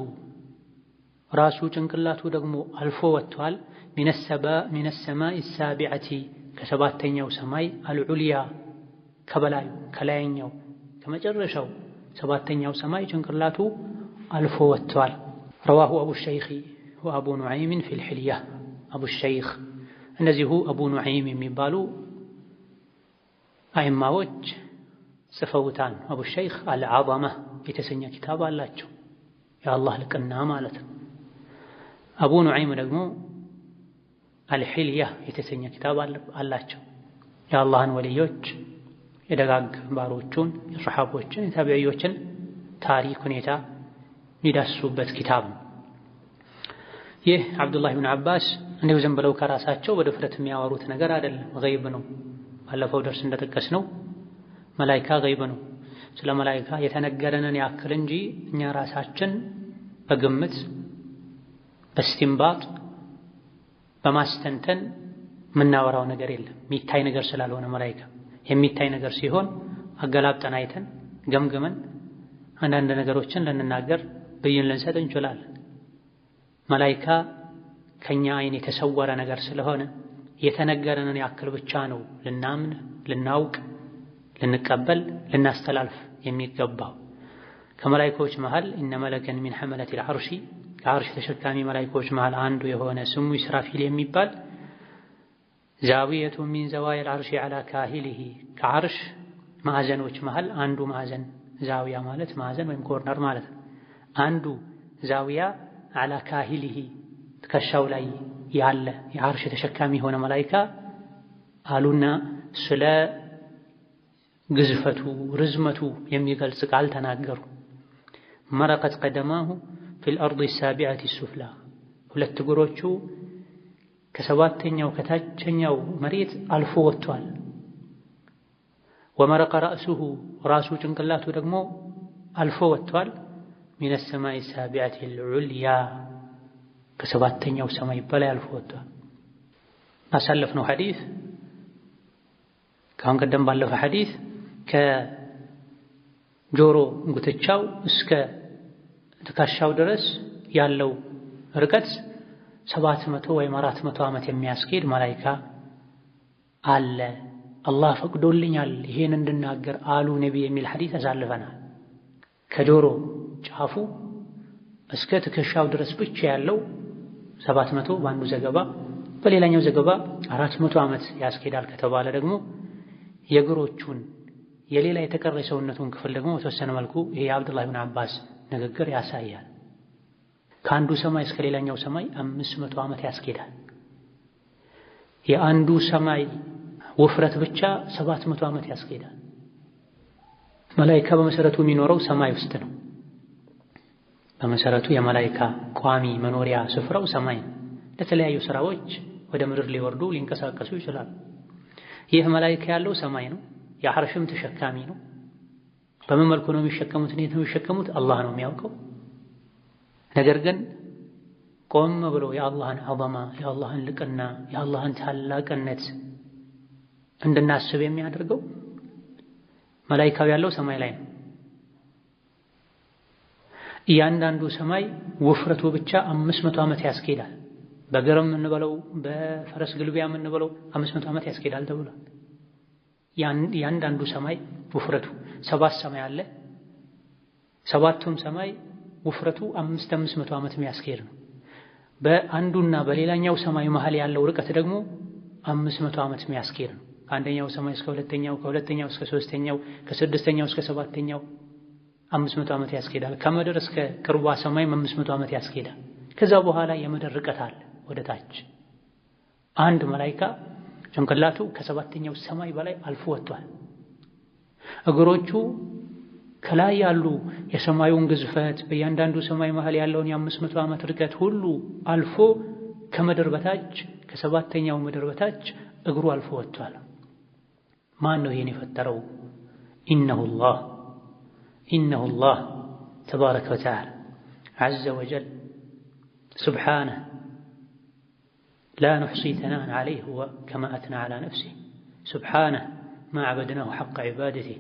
Speaker 1: ራሱ ጭንቅላቱ ደግሞ አልፎ ወጥተዋል። ሚነ ሰማኢ ሳቢዐቲ ከሰባተኛው ሰማይ አልዑልያ ከበላዩ ከላይኛው ከመጨረሻው ሰባተኛው ሰማይ ጭንቅላቱ አልፎ ወጥተዋል። ረዋሁ አቡ ሸይኽ ወአቡ ኑዐይም ፊል ሒልያ አቡ ሸይኽ እነዚሁ አቡ ኑዐይም የሚባሉ አይማዎች ጽፈውታል። አቡ ሸይኽ አልዐዘማ የተሰኘ ኪታብ አላቸው፣ የአላህ ልቅና ማለት ነው። አቡ ኑዐይም ደግሞ አልሒልያ የተሰኘ ኪታብ አላቸው፣ የአላህን ወልዮች የደጋግ ባሮቹን የሰሓቦችን የታቢዕዮችን ታሪክ ሁኔታ የሚዳስሱበት ኪታብ ነው። ይህ አብዱላህ ብን ዐባስ እንዲሁ ዝም ብለው ከራሳቸው በድፍረት የሚያወሩት ነገር አይደለም፣ ገይብ ነው። ባለፈው ደርስ እንደጠቀስነው መላኢካ ገይብ ነው። ስለ መላኢካ የተነገረንን ያክል እንጂ እኛ ራሳችን በግምት በስቲምባጥ በማስተንተን የምናወራው ነገር የለም። የሚታይ ነገር ስላልሆነ መላኢካ የሚታይ ነገር ሲሆን አገላብጠን አይተን ገምግመን አንዳንድ ነገሮችን ልንናገር ብይን ልንሰጥ እንችላለን። መላኢካ ከኛ አይን የተሰወረ ነገር ስለሆነ የተነገረንን ያክል ብቻ ነው ልናምን፣ ልናውቅ፣ ልንቀበል፣ ልናስተላልፍ የሚገባው። ከመላኢካዎች መሃል ኢነ መለከን ሚን ሐመለቲል ዐርሺ ከዐርሽ ተሸካሚ መላኢካዎች መሃል አንዱ የሆነ ስሙ ኢስራፊል የሚባል ዛዊየቱ ሚን ዘዋየል ዐርሺ ዐላ ካሂሊሂ ከዐርሽ ማዕዘኖች መሃል አንዱ ማዕዘን ዛዊያ ማለት ማዕዘን ወይም ኮርነር ማለት ነው። አንዱ ዛዊያ ዐላ ካሂሊሂ ትከሻው ላይ ያለ የዐርሽ ተሸካሚ የሆነ መላኢካ አሉና ስለ ግዝፈቱ ርዝመቱ የሚገልጽ ቃል ተናገሩ። መረቀት ቀደማሁ ፊል አርድ ሳቢዐቲ ሱፍላ ሁለት እግሮቹ ከሰባተኛው ከታችኛው መሬት አልፎ ወጥቷል። ወመረቀ ረእሱሁ ራሱ ጭንቅላቱ ደግሞ አልፎ ወጥቷል። ሚነ ሰማኢ ሳቢዐቲ አልዑልያ ከሰባተኛው ሰማይ በላይ አልፎ ወጥቷል። ባሳለፍነው ሐዲስ ከአሁን ቀደም ባለፈ ሐዲስ ከጆሮ ጉትቻው እስከ ትከሻው ድረስ ያለው ርቀት 700 ወይም 400 ዓመት የሚያስኬድ መላኢካ አለ። አላህ ፈቅዶልኛል ይሄን እንድናገር አሉ ነብይ የሚል ሐዲስ አሳልፈናል። ከጆሮ ጫፉ እስከ ትከሻው ድረስ ብቻ ያለው 700 በአንዱ ዘገባ፣ በሌላኛው ዘገባ 400 ዓመት ያስኬዳል ከተባለ ደግሞ የእግሮቹን የሌላ የተቀረ ሰውነቱን ክፍል ደግሞ በተወሰነ መልኩ ይሄ የአብዱላህ ብን ዐባስ ንግግር ያሳያል። ከአንዱ ሰማይ እስከ ሌላኛው ሰማይ 500 ዓመት ያስኬዳል። የአንዱ ሰማይ ውፍረት ብቻ 700 ዓመት ያስኬዳል። መላኢካ በመሰረቱ የሚኖረው ሰማይ ውስጥ ነው። በመሰረቱ የመላኢካ ቋሚ መኖሪያ ስፍራው ሰማይ ነው። ለተለያዩ ስራዎች ወደ ምድር ሊወርዱ ሊንቀሳቀሱ ይችላሉ። ይህ መላኢካ ያለው ሰማይ ነው። የዐርሽም ተሸካሚ ነው። በምን መልኩ ነው የሚሸከሙት? እንዴት ነው የሚሸከሙት? አላህ ነው የሚያውቀው። ነገር ግን ቆም ብሎ የአላህን ዐዘማ፣ የአላህን ልቅና፣ የአላህን ታላቅነት እንድናስብ የሚያደርገው መላኢካው ያለው ሰማይ ላይ ነው። እያንዳንዱ ሰማይ ውፍረቱ ብቻ 500 ዓመት ያስኬዳል። በገረም እንበለው በፈረስ ግልቢያ እንበለው 500 ዓመት ያስኬዳል ተብሏል። ያንዳንዱ ሰማይ ውፍረቱ 7 ሰማይ አለ። 7ቱም ሰማይ ውፍረቱ 500 ዓመት የሚያስኬድ ነው። በአንዱና በሌላኛው ሰማይ መሃል ያለው ርቀት ደግሞ 500 ዓመት የሚያስኬድ ነው። ከአንደኛው ሰማይ እስከ ሁለተኛው፣ ከሁለተኛው እስከ ሶስተኛው፣ ከስድስተኛው እስከ ሰባተኛው 500 ዓመት ያስኬዳል። ከምድር እስከ ቅርቧ ሰማይ 500 ዓመት ያስኬዳል። ከዛ በኋላ የምድር ርቀት አለ ወደ ታች። አንድ መላኢካ ጭንቅላቱ ከሰባተኛው ሰማይ በላይ አልፎ ወጥቷል። እግሮቹ ከላይ ያሉ የሰማዩን ግዝፈት በእያንዳንዱ ሰማይ መሃል ያለውን የ500 ዓመት ርቀት ሁሉ አልፎ ከምድር በታች ከሰባተኛው ምድር በታች እግሩ አልፎ ወጥቷል። ማን ነው ይሄን የፈጠረው? ኢነሁላህ ተባረከ ወተዓላ ዐዘ ወጀል ሱብሓነሁ ላ ኑሕሲ ተናእን ዐለይሂ ከማ አትና ዐላ ነፍሲህ ሱብሓነሁ ማ ዐበድናሁ ሐቀ ዒባደቲህ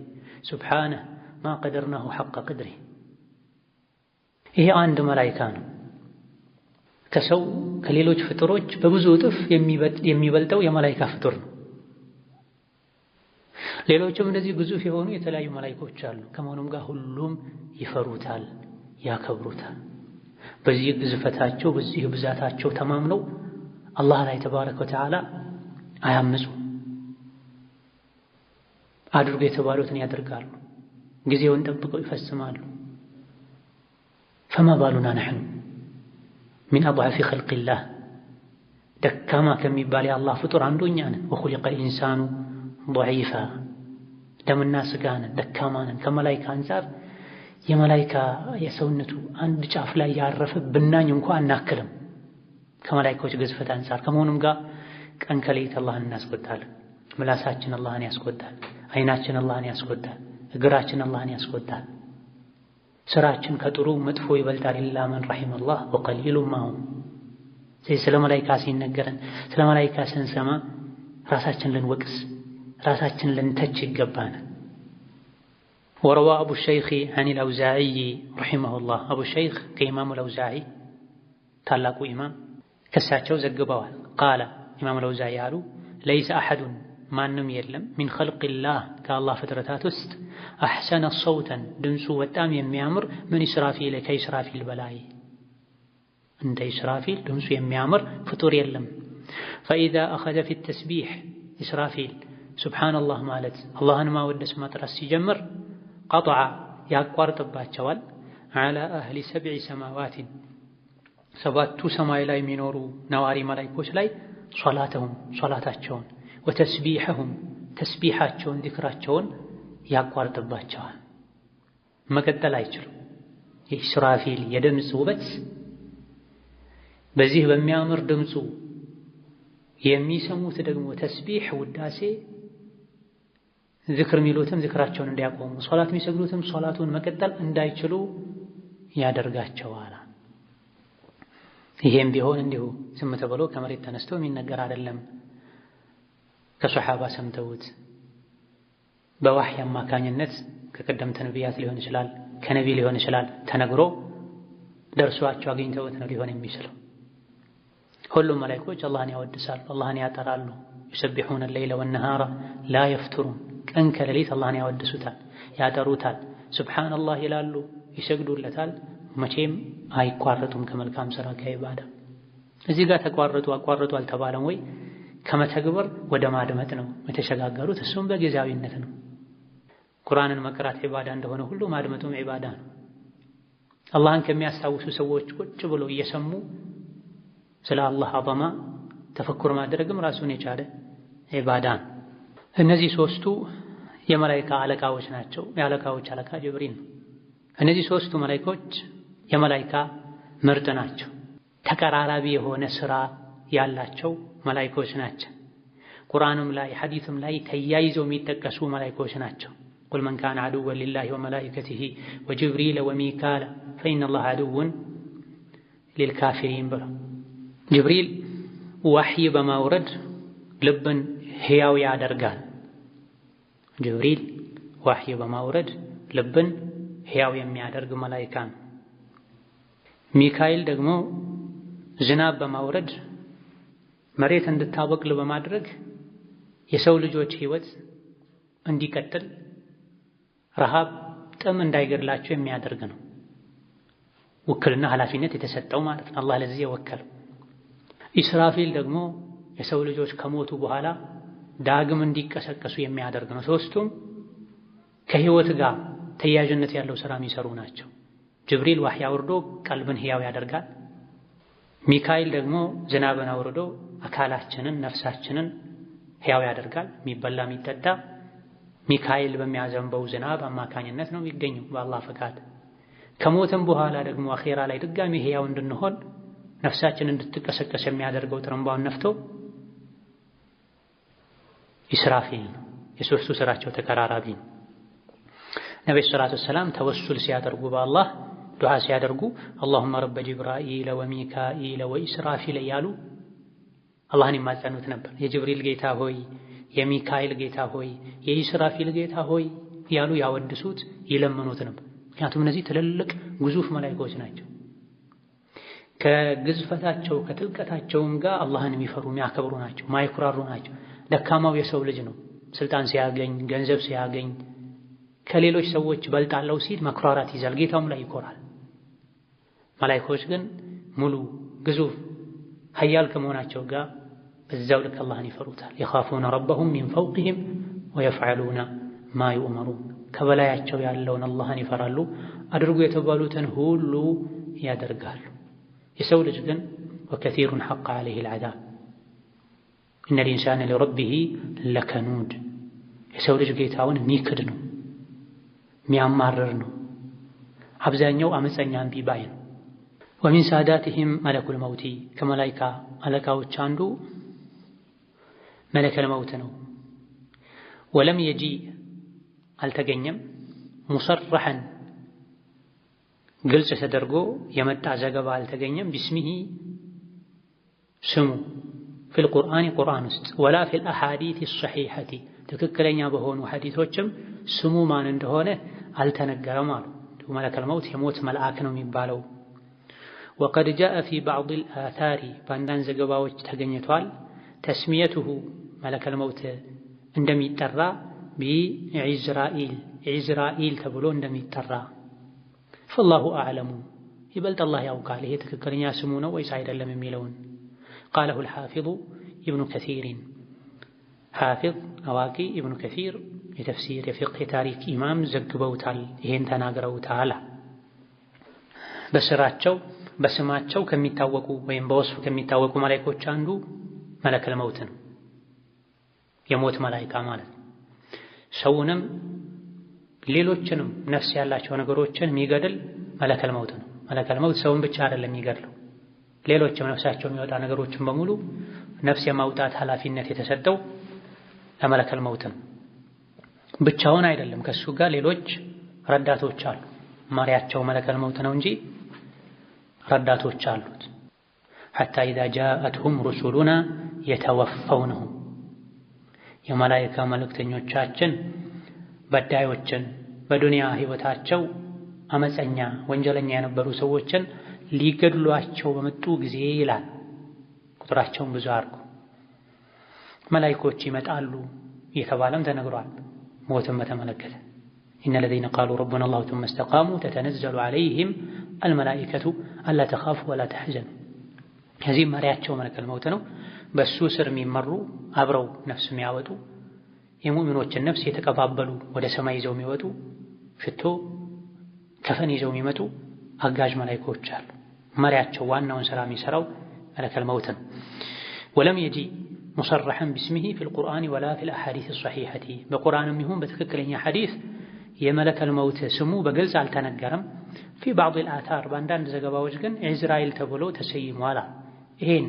Speaker 1: ሱብሓነሁ ማ ቀደርናሁ ሐቀ ቅድሪህ። ይሄ አንድ መላኢካ ነው። ከሰው ከሌሎች ፍጡሮች በብዙ እጥፍ የሚበልጠው የመላኢካ ፍጡር ነው። ሌሎችም እንደዚህ ግዙፍ የሆኑ የተለያዩ መላኢኮች አሉ። ከመሆኑም ጋር ሁሉም ይፈሩታል፣ ያከብሩታል። በዚህ ግዝፈታቸው በዚህ ብዛታቸው ተማምነው አላህ ላይ ተባረከ ወተዓላ አያምፁም። አድርጎ የተባሉትን ያደርጋሉ። ጊዜውን ጠብቀው ይፈጽማሉ። ፈማ ባሉና ነሕኑ ሚን አድዓፊ ኸልቂላህ ደካማ ከሚባል የአላህ ፍጡር አንዱ እኛ ነን። ወኹሊቀል ኢንሳኑ ضعيፋ ደምና ስጋ ነን፣ ደካማ ነን። ከመላኢካ አንፃር የመላኢካ የሰውነቱ አንድ ጫፍ ላይ ያረፈ ብናኝ እንኳን አናክልም ከመላኢካዎች ግዝፈት አንፃር። ከመሆኑም ጋር ቀን ከሌሊት አላህን እናስቆጣለን። ምላሳችን አላህን ያስቆጣል፣ አይናችን አላህን ያስቆጣል፣ እግራችን አላህን ያስቆጣል። ስራችን ከጥሩ መጥፎ ይበልጣል። ኢላ መን ረሒመላህ ወቀሊሉን ማሁም። ስለ መላኢካ ሲነገረን ስለ መላኢካ ስንሰማ ራሳችን ልንወቅስ ራሳችን ልንተች ይገባናል። ወረዋ አቡ ሸይኽ አን አልአውዛዒ ረሒመሁላህ። አቡ ሸይኽ ከኢማሙ አልአውዛዒ ታላቁ ኢማም ከሳቸው ዘግበዋል። ቃለ ኢማሙ አልአውዛዒ አሉ ለይሰ አሐዱን ማንም የለም ሚን ኸልቂላህ ከአላህ ፍጥረታት ውስጥ አሕሰነ ሰውተን ድምፁ በጣም የሚያምር ምን ኢስራፊል ከኢስራፊል በላይ እንደ ኢስራፊል ድምፁ የሚያምር ፍጡር የለም። ፈኢዛ አኸዘ ፊ ተስቢሕ ኢስራፊል ሱብሓነላህ ማለት አላህን ማወደስ ማጥራት ሲጀምር ቀጠዐ ያቋርጥባቸዋል ዐላ አህሊ ሰብዒ ሰማዋትን ሰባቱ ሰማይ ላይ የሚኖሩ ነዋሪ መላኢኮች ላይ ሶላታቸውን ወተስቢሐሁም ተስቢሐቸውን ዚክራቸውን ያቋርጥባቸዋል። መቀጠል አይችሉም። የኢስራፊል የድምፅ ውበት በዚህ በሚያምር ድምፁ የሚሰሙት ደግሞ ተስቢሕ ውዳሴ ዚክር የሚሉትም ዚክራቸውን እንዲያቆሙ ሶላት የሚሰግዱትም ሶላቱን መቀጠል እንዳይችሉ ያደርጋቸዋል። ይሄም ቢሆን እንዲሁ ዝም ተብሎ ከመሬት ተነስቶ የሚነገር አይደለም። ከሶሓባ ሰምተውት በዋህይ አማካኝነት ከቀደምት ነቢያት ሊሆን ይችላል፣ ከነቢ ሊሆን ይችላል፣ ተነግሮ ደርሷቸው አግኝተውት ነው ሊሆን የሚችለው። ሁሉም መላኢኮች አላህን ያወድሳሉ፣ አላህን ያጠራሉ። ዩሰቢሑነ ሌይለ ወነሃራ ላ የፍቱሩን ቀን ከሌሊት አላህን ያወድሱታል፣ ያጠሩታል፣ ሱብሓነላህ ይላሉ፣ ይሰግዱለታል። መቼም አይቋረጡም ከመልካም ሥራ ከዒባዳ። እዚህ ጋር አቋረጡ አልተባለም ወይ? ከመተግበር ወደ ማድመጥ ነው የተሸጋገሩት። እሱም በጊዜያዊነት ነው። ቁርአንን መቅራት ዒባዳ እንደሆነ ሁሉ ማድመጡም ዒባዳ ነው። አላህን ከሚያስታውሱ ሰዎች ቁጭ ብሎ እየሰሙ ስለ አላህ ዐዘማ ተፈኩር ማድረግም ራሱን የቻለ ዒባዳ ነው። እነዚህ ሦስቱ የመላኢካ አለቃዎች ናቸው። የአለቃዎች አለቃ ጅብሪል ነው። እነዚህ ሦስቱ መላኢኮች የመላኢካ ምርጥ ናቸው። ተቀራራቢ የሆነ ሥራ ያላቸው መላኢኮች ናቸው። ቁርአንም ላይ ሐዲስም ላይ ተያይዘው የሚጠቀሱ መላኢኮች ናቸው። ቁል መን ካነ ዐዱወን ሊላሂ ወመላኢከቲሂ ወጅብሪል ወሚካኤል ፈኢነላህ ዐዱውን ሊልካፊሪን ብለው ጅብሪል ዋህይ በማውረድ ልብን ሕያው ያደርጋል። ጅብሪል ዋህይ በማውረድ ልብን ሕያው የሚያደርግ መላኢካ ነው። ሚካኤል ደግሞ ዝናብ በማውረድ መሬት እንድታበቅል በማድረግ የሰው ልጆች ህይወት እንዲቀጥል ረሃብ ጥም እንዳይገድላቸው የሚያደርግ ነው። ውክልና ኃላፊነት የተሰጠው ማለት ነው። አላህ ለዚህ የወከለው። ኢስራፊል ደግሞ የሰው ልጆች ከሞቱ በኋላ ዳግም እንዲቀሰቀሱ የሚያደርግ ነው። ሶስቱም ከህይወት ጋር ተያያዥነት ያለው ስራ የሚሰሩ ናቸው። ጅብሪል ዋህይ አውርዶ ቀልብን ህያው ያደርጋል። ሚካኤል ደግሞ ዝናብን አውርዶ አካላችንን ነፍሳችንን ህያው ያደርጋል። የሚበላ የሚጠጣ ሚካኤል በሚያዘንበው ዝናብ አማካኝነት ነው የሚገኘው በአላህ ፈቃድ። ከሞትም በኋላ ደግሞ አኼራ ላይ ድጋሚ ህያው እንድንሆን ነፍሳችን እንድትቀሰቀስ የሚያደርገው ጥሩምባውን ነፍቶ ኢስራፊል ነው። የሶስቱ ስራቸው ተቀራራቢ ነው። ነብዩ ሰለላሁ ዐለይሂ ወሰለም ተወሱል ሲያደርጉ በአላህ ዱዓ ሲያደርጉ አላሁመ ረበ ጅብራኢል ወሚካኢል ወኢስራፊል እያሉ አላህን ይማጸኑት ነበር። የጅብሪል ጌታ ሆይ፣ የሚካኤል ጌታ ሆይ፣ የኢስራፊል ጌታ ሆይ ያሉ ያወድሱት ይለምኑት ነበር። ምክንያቱም እነዚህ ትልልቅ ግዙፍ መላእክቶች ናቸው። ከግዝፈታቸው ከጥልቀታቸውም ጋር አላህን የሚፈሩ የሚያከብሩ ናቸው፣ ማይኩራሩ ናቸው። ደካማው የሰው ልጅ ነው ስልጣን ሲያገኝ ገንዘብ ሲያገኝ ከሌሎች ሰዎች በልጣለው ሲል መኩራራት ይዛል፣ ጌታውም ላይ ይኮራል። መላእክቶች ግን ሙሉ ግዙፍ ኃያል ከመሆናቸው ጋር በዛው ልክ አላህን ይፈሩታል። የኻፉነ ረበሁም ሚን ፈውቅሂም ወየፍዐሉነ ማ ዩእመሩን። ከበላያቸው ያለውን አላህን ይፈራሉ፣ አድርጉ የተባሉትን ሁሉ ያደርጋሉ። የሰው ልጅ ግን ወከሲሩን ሐቀ ዐለይሂል ዐዛብ ኢነል ኢንሳነ ሊረቢሂ ለከኑድ። የሰው ልጅ ጌታውን የሚክድ ነው፣ የሚያማርር ነው። አብዛኛው አመፀኛ እምቢ ባይ ነው። ወሚን ሳዳቲሂም መለኩል መውቲ። ከመላኢካ አለቃዎች አንዱ መለከል መውት ነው። ወለም የጂ አልተገኘም፣ ሙሰረሐን ግልጽ ተደርጎ የመጣ ዘገባ አልተገኘም። ቢስሚሂ ስሙ ፊል ቁርአን ቁርአን ውስጥ ወላ ፊል አሐዲት ሰሒሐቲ ትክክለኛ በሆኑ ሐዲቶችም ስሙ ማን እንደሆነ አልተነገረም አሉ። መለከል መውት የሞት መልአክ ነው የሚባለው። ወቀድ ጃአ ፊ ባዕድ አልአታሪ በአንዳንድ ዘገባዎች ተገኝቷል። ተስሚየቱሁ መለከል መውት እንደሚጠራ ቢዒዝራኢል ዒዝራኢል ተብሎ እንደሚጠራ ፈላሁ አዕለሙ ይበልጥ አላህ ያውቃል ይሄ ትክክለኛ ስሙ ነው ወይስ አይደለም የሚለውን። ቃለሁ አልሓፊዙ ኢብኑ ከሲሪን ሓፊዝ አዋቂ ኢብኑ ከሲር የተፍሲር የፊቅህ የታሪክ ኢማም ዘግበውታል፣ ይሄን ተናግረውታል። በስራቸው በስማቸው ከሚታወቁ ወይም በወስፍ ከሚታወቁ መላእክቶች አንዱ መለከል መውት ነው። የሞት መላእክት ማለት ነው። ሰውንም ሌሎችንም ነፍስ ያላቸው ነገሮችን የሚገድል መለከል መውት ነው። መለከል መውት ሰውን ብቻ አይደለም የሚገድለው፣ ሌሎችም ነፍሳቸው የሚወጣ ነገሮችን በሙሉ ነፍስ የማውጣት ኃላፊነት የተሰጠው ለመለከል መውት ነው። ብቻውን አይደለም፣ ከሱ ጋር ሌሎች ረዳቶች አሉ። መሪያቸው መለከል መውት ነው እንጂ ረዳቶች አሉት። ሐታ ኢዛ ጃአትሁም ሩሱሉና የተወፈውነሁ የመላእክት መልእክተኞቻችን በዳዮችን በዱንያ ህይወታቸው አመፀኛ ወንጀለኛ የነበሩ ሰዎችን ሊገድሏቸው በመጡ ጊዜ ይላል። ቁጥራቸውን ብዙ አድርጉ መላእክቶች ይመጣሉ እየተባለም ተነግሯል። ሞትን በተመለከተ ኢነ ለዚነ ቃሉ ረቡና አላሁ ቱመ እስተቃሙ ተተነዘሉ ዐለይሂም አልመላኢከቱ አላ ተኻፉ ወላ ተሕዘኑ። ከዚህ መሪያቸው መለከል መውት ነው። በሱ ስር የሚመሩ አብረው ነፍስ የሚያወጡ የሙእሚኖችን ነፍስ የተቀባበሉ ወደ ሰማይ ይዘው የሚወጡ ሽቶ ከፈን ይዘው የሚመጡ አጋዥ መላእክቶች አሉ። መሪያቸው ዋናውን ስራ የሚሰራው መለከል መውት ነው። ወለም የጂ ሙሰረሐን ቢስሚሂ ፊል ቁርአን ወላ ፊል አሐዲስ ሰሒሐቲ በቁርአንም ይሁን በትክክለኛ ሐዲስ የመለከል መውት ስሙ በግልጽ አልተነገረም። ፊ ባዕድ አልአታር በአንዳንድ ዘገባዎች ግን ዒዝራኤል ተብሎ ተሰይሟል። ይሄን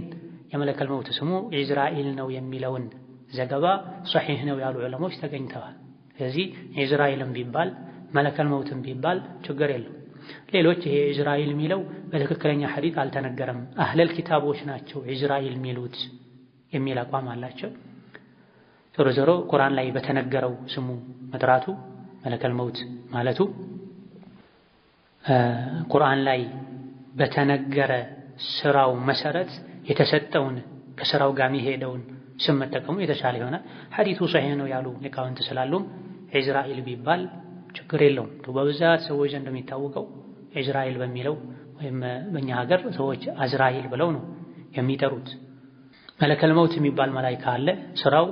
Speaker 1: የመለከል መውት ስሙ ዒዝራኤል ነው የሚለውን ዘገባ ሰሒህ ነው ያሉ ዑለሞች ተገኝተዋል። ስለዚህ ዒዝራኤልም ቢባል መለከል መውትም ቢባል ችግር የለም። ሌሎች ይሄ ዒዝራኤል የሚለው በትክክለኛ ሐዲስ አልተነገረም፣ አህለል ኪታቦች ናቸው ዒዝራኤል የሚሉት የሚል አቋም አላቸው። ዞሮ ዞሮ ቁርአን ላይ በተነገረው ስሙ መጥራቱ መለከል መውት ማለቱ ቁርአን ላይ በተነገረ ስራው መሰረት የተሰጠውን ከስራው ጋር የሚሄደውን ስም መጠቀሙ የተሻለ ይሆናል። ሐዲሱ ሰሒህ ነው ያሉ ሊቃውንት ስላሉም ኢዝራኤል ቢባል ችግር የለውም። በብዛት ሰዎች እንደሚታወቀው ኢዝራኤል በሚለው ወይም በእኛ ሀገር ሰዎች አዝራኤል ብለው ነው የሚጠሩት። መለከል መውት የሚባል መላኢካ አለ። ስራው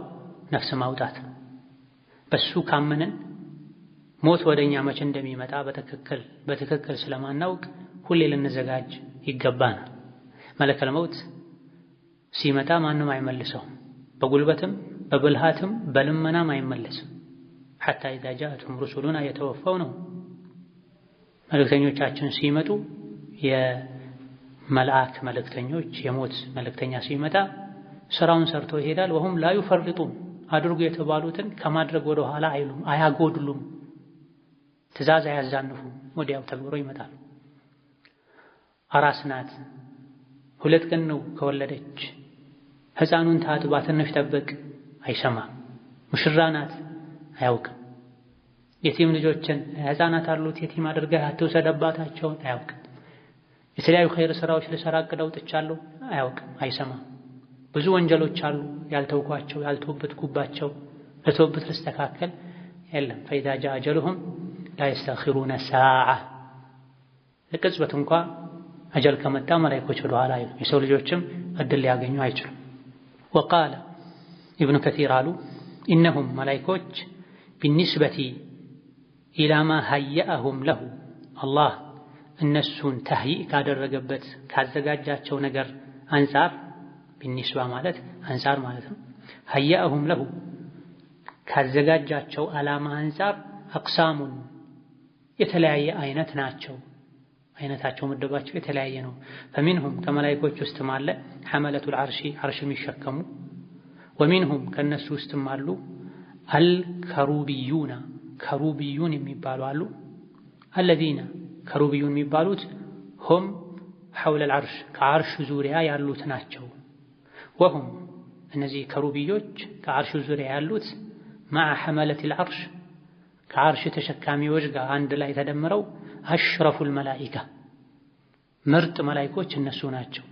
Speaker 1: ነፍስ ማውጣት ነው። በሱ ካመንን ሞት ወደኛ መቼ እንደሚመጣ በትክክል ስለማናውቅ ሁሌ ልንዘጋጅ ይገባናል። መለከል መውት ሲመጣ ማንም አይመልሰውም። በጉልበትም በብልሃትም በልመናም አይመለስም። ሐታ ኢዛ ጃአቱሁም ሩሱሉና የተወፈውነሁ መልእክተኞቻችን ሲመጡ የመልአክ መልእክተኞች የሞት መልእክተኛ ሲመጣ ስራውን ሰርቶ ይሄዳል። ወሁም ላ ዩፈርጡን አድርጉ የተባሉትን ከማድረግ ወደ ኋላ አይሉም፣ አያጎድሉም፣ ትእዛዝ አያዛንፉም። ወዲያው ተግብሮ ይመጣል። አራስ ናት፣ 2 ቀን ነው ከወለደች። ሕፃኑን ታጥባ ትንሽ ጠብቅ፣ አይሰማም። ሙሽራ ናት፣ አያውቅም። የቲም ልጆችን ሕፃናት አሉት የቲም አድርገህ አትውሰደባታቸውን፣ አያውቅም። የተለያዩ ኸይር ስራዎች ልሰራ እቅድ አውጥቻለሁ፣ አያውቅም፣ አይሰማም። ብዙ ወንጀሎች አሉ ያልተውኳቸው ያልተወበትኩባቸው፣ ለተውበት ልስተካከል የለም። ፈኢዛ ጃአ አጀሉሁም ላ የስተኺሩነ ሰዓ ለቅጽበት እንኳ አጀል ከመጣ መላኢኮች ወደ ኋላ አይሉ፣ የሰው ልጆችም እድል ሊያገኙ አይችሉም። ወቃለ ኢብኑ ከሲር አሉ ኢነሁም መላኢኮች ቢኒስበቲ ኢላ ማ ሀየአሁም ለሁ አላህ እነሱን ተህይእ ካደረገበት ካዘጋጃቸው ነገር አንጻር፣ ቢኒስባ ማለት አንጻር ማለት ነው። ሀየአሁም ለሁ ካዘጋጃቸው ዓላማ አንጻር አቅሳሙን የተለያየ አይነት ናቸው። አይነታቸው ምድባቸው የተለያየ ነው። ፈሚንሁም ከመላኢኮች ውስጥም አለ ሐመለቱል ዐርሺ ዐርሽ የሚሸከሙ፣ ወሚንሁም ከነሱ ውስጥም አሉ አልከሩቢዩና ከሩቢዩን የሚባሉ አሉ። አለዚነ ከሩቢዩን የሚባሉት ሁም ሐውለል ዐርሽ ከዐርሽ ዙሪያ ያሉት ናቸው። ወሁም እነዚህ ከሩቢዮች ከዐርሽ ዙሪያ ያሉት መዐ ሐመለቲል ዐርሽ ከዐርሽ ተሸካሚዎች ጋር አንድ ላይ ተደምረው አሽረፉል መላኢካ ምርጥ መላኢኮች እነሱ ናቸው።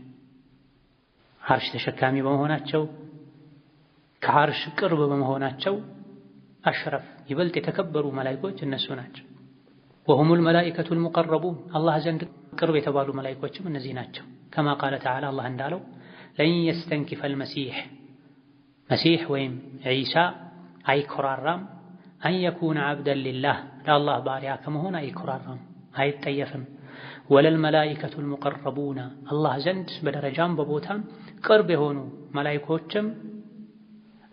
Speaker 1: ዐርሽ ተሸካሚ በመሆናቸው ከዐርሽ ቅርብ በመሆናቸው አሽረፍ ይበልጥ የተከበሩ መላኢኮች እነሱ ናቸው። ወሁሙል መላኢከቱል ሙቀረቡን አላህ ዘንድ ቅርብ የተባሉ መላኢኮችም እነዚህ ናቸው። ከማ ቃለ ተዓላ አላህ እንዳለው ለን የስተንኪፈል መሲሕ ወይም ዒሳ አይኮራራም፣ አን የኩነ ዐብደን ሊላህ ለአላህ ባሪያ ከመሆን አይኮራራም፣ አይጠየፍም። ወለል መላኢከቱል ሙቀረቡና አላህ ዘንድ በደረጃም በቦታም ቅርብ የሆኑ መላኢኮችም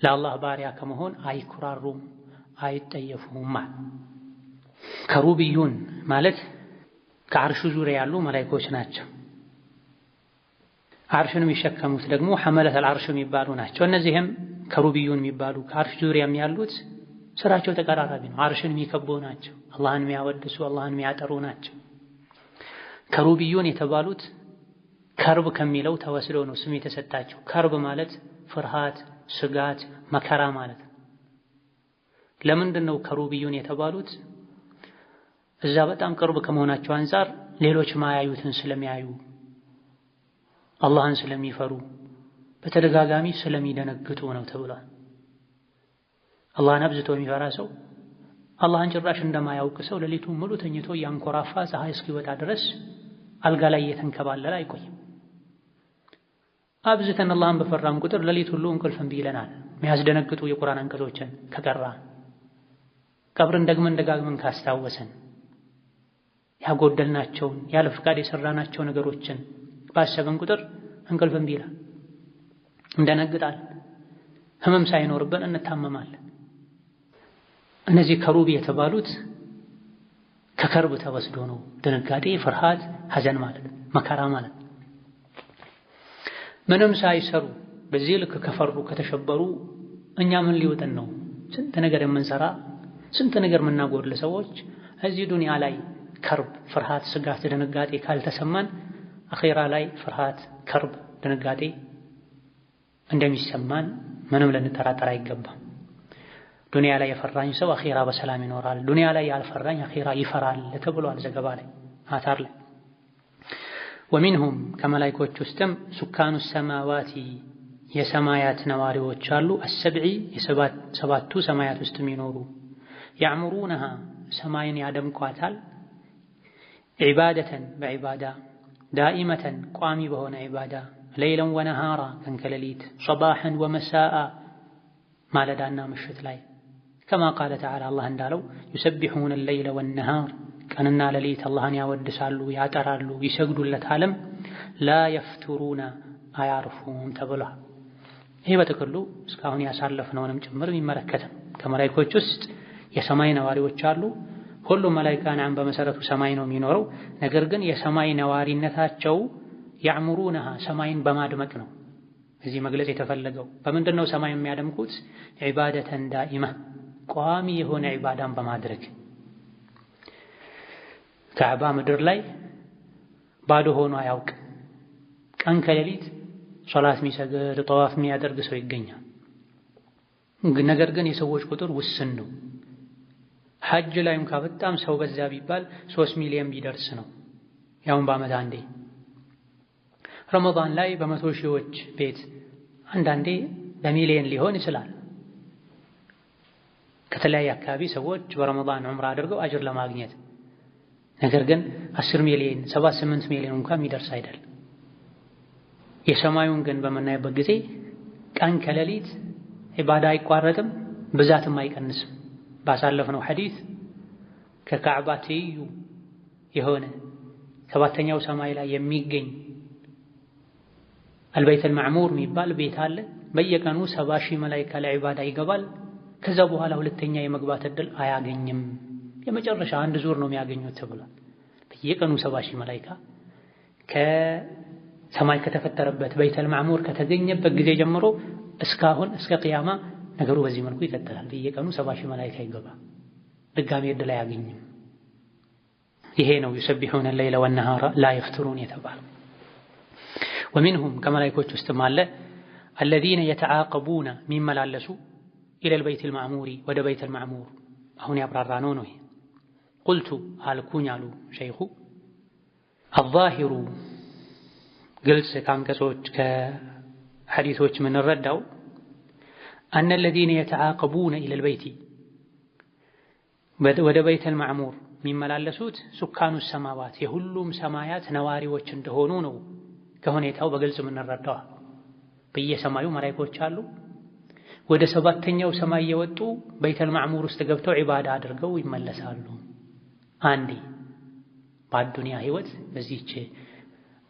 Speaker 1: ለአላህ ባሪያ ከመሆን አይኮራሩም፣ አይጠየፉም። ከሩቢዩን ማለት ከዐርሹ ዙሪያ ያሉ መላኢኮች ናቸው። ዐርሽን የሚሸከሙት ደግሞ ሐመለተል ዐርሽ የሚባሉ ናቸው። እነዚህም ከሩቢዩን የሚባሉ ከዐርሽ ዙሪያም ያሉት ስራቸው ተቀራራቢ ነው። ዐርሽን የሚከቡ ናቸው። አላህን የሚያወድሱ አላህን የሚያጠሩ ናቸው። ከሩቢዩን የተባሉት ከርብ ከሚለው ተወስዶ ነው ስም የተሰጣቸው። ከርብ ማለት ፍርሃት፣ ስጋት፣ መከራ ማለት ነው። ለምንድን ነው ከሩቢዩን የተባሉት? እዛ በጣም ቅርብ ከመሆናቸው አንፃር ሌሎች ማያዩትን ስለሚያዩ፣ አላህን ስለሚፈሩ፣ በተደጋጋሚ ስለሚደነግጡ ነው ተብሏል። አላህን አብዝቶ የሚፈራ ሰው አላህን ጭራሽ እንደማያውቅ ሰው ሌሊቱን ሙሉ ተኝቶ እያንኮራፋ ፀሐይ እስኪወጣ ድረስ አልጋ ላይ እየተንከባለለ አይቆይም። አብዝተን አላህን በፈራም ቁጥር ሌሊት ሁሉ እንቅልፍ እምቢ ይለናል። የሚያስደነግጡ የቁርአን አንቀጾችን ከቀራን፣ ቀብርን ደጋግመን ካስታወሰን፣ ያጎደልናቸውን ያለ ፍቃድ የሰራናቸው ነገሮችን ባሰበን ቁጥር እንቅልፍ እምቢ ይላል፣ እንደነግጣለን። ህመም ሳይኖርብን እንታመማለን። እነዚህ ከሩብ የተባሉት ከከርብ ተወስዶ ነው። ድንጋጤ፣ ፍርሃት፣ ሐዘን ማለት መከራ ማለት። ምንም ሳይሰሩ በዚህ ልክ ከፈሩ ከተሸበሩ እኛ ምን ሊወጠን ነው? ስንት ነገር የምንሰራ ስንት ነገር የምናጎድል ሰዎች እዚህ ዱንያ ላይ ከርብ፣ ፍርሃት፣ ስጋት፣ ድንጋጤ ካልተሰማን አኺራ ላይ ፍርሃት፣ ከርብ፣ ድንጋጤ እንደሚሰማን ምንም ልንጠራጠር አይገባም። ዱንያ ላይ የፈራኝ ሰው አኺራ በሰላም ይኖራል፣ ዱንያ ላይ ያልፈራኝ አኺራ ይፈራል ተብሏል ዘገባ ላይ አታር ላይ። ወሚንሁም ከመላኢኮች ውስጥም ሱካኑ ሰማዋቲ የሰማያት ነዋሪዎች አሉ አሰብዒ የሰባቱ ሰማያት ውስጥ የሚኖሩ ያዕሙሩነሃ ሰማይን ያደምቋታል ዒባደተን በዒባዳ ዳኢመተን ቋሚ በሆነ ዒባዳ ለይለን ወነሃራ ቀን ከሌሊት ሰባሐን ወመሳአ ማለዳና ምሽት ላይ ከማ ቃለ ተዓላ አላህ እንዳለው ዩሰቢሑነ ለይለ ወነሃር ቀንና ሌሊት አላህን ያወድሳሉ ያጠራሉ ይሰግዱለታልም ላ የፍቱሩነ አያርፉም ተብሏል። ይህ በጥቅሉ እስካሁን ያሳለፍነውንም ጭምር የሚመለከት ከመላእክቶች ውስጥ የሰማይ ነዋሪዎች አሉ። ሁሉም መላእክት ናም በመሰረቱ ሰማይ ነው የሚኖረው። ነገር ግን የሰማይ ነዋሪነታቸው ያዕሙሩነሃ ሰማይን በማድመቅ ነው። እዚህ መግለጽ የተፈለገው በምንድነው ሰማይ የሚያደምቁት? ዒባደተን ዳኢማ ቋሚ የሆነ ዒባዳን በማድረግ ካዕባ ምድር ላይ ባዶ ሆኖ አያውቅ። ቀን ከሌሊት ሶላት የሚሰግድ ጠዋፍ የሚያደርግ ሰው ይገኛል። ነገር ግን የሰዎች ቁጥር ውስን ነው። ሐጅ ላይ እንኳ በጣም ሰው በዛ ቢባል 3 ሚሊዮን ቢደርስ ነው፣ ያውም በዓመት አንዴ። ረመዳን ላይ በመቶ ሺዎች ቤት አንዳንዴ በሚሊዮን ሊሆን ይችላል። ከተለያየ አካባቢ ሰዎች በረመዳን ዑምራ አድርገው አጅር ለማግኘት ነገር ግን 10 ሚሊዮን 7-8 ሚሊዮን እንኳን የሚደርስ አይደል። የሰማዩን ግን በምናይበት ጊዜ ቀን ከሌሊት ዒባዳ አይቋረጥም፣ ብዛትም አይቀንስም። ባሳለፍነው ሐዲስ ከካዕባ ትይዩ የሆነ ሰባተኛው ሰማይ ላይ የሚገኝ አልበይተል ማዕሙር የሚባል ቤት አለ። በየቀኑ 70,000 መላኢካ ለዒባዳ ይገባል። ከዛ በኋላ ሁለተኛ የመግባት እድል አያገኝም። የመጨረሻ አንድ ዙር ነው የሚያገኙት ተብሏል። በየቀኑ 70,000 መላኢካ ከሰማይ ከተፈጠረበት በይተል ማዕሙር ከተገኘበት ጊዜ ጀምሮ እስካሁን እስከ ቂያማ ነገሩ በዚህ መልኩ ይቀጥላል። በየቀኑ 70,000 መላኢካ ይገባ፣ ድጋሚ እድል አያገኝም። ይሄ ነው ዩሰቢሑነ ለይለ ወነሃራ ላ የፍቱሩን የተባለው። ወሚንሁም ከመላኢኮች ውስጥም አለ አለዚነ የተዓቀቡነ የሚመላለሱ ኢለል በይቲል ማዕሙሪ ወደ በይተል ማዕሙር። አሁን ያብራራ ነው ነው። ቁልቱ አልኩኝ አሉ ሸይኹ አዛሂሩ ግልጽ ከአንቀጾች ከሐዲሶች የምንረዳው አነ አለዚነ የተዓቀቡነ ኢለል በይቲ ወደ በይተል ማዕሙር የሚመላለሱት ሱካኑ ሰማዋት የሁሉም ሰማያት ነዋሪዎች እንደሆኑ ነው ከሁኔታው በግልጽ የምንረዳው። በየሰማዩ መላእክቶች አሉ። ወደ ሰባተኛው ሰማይ የወጡ በይተል ማዕሙር ውስጥ ገብተው ዒባዳ አድርገው ይመለሳሉ። አንዴ በአዱንያ ህይወት በዚህች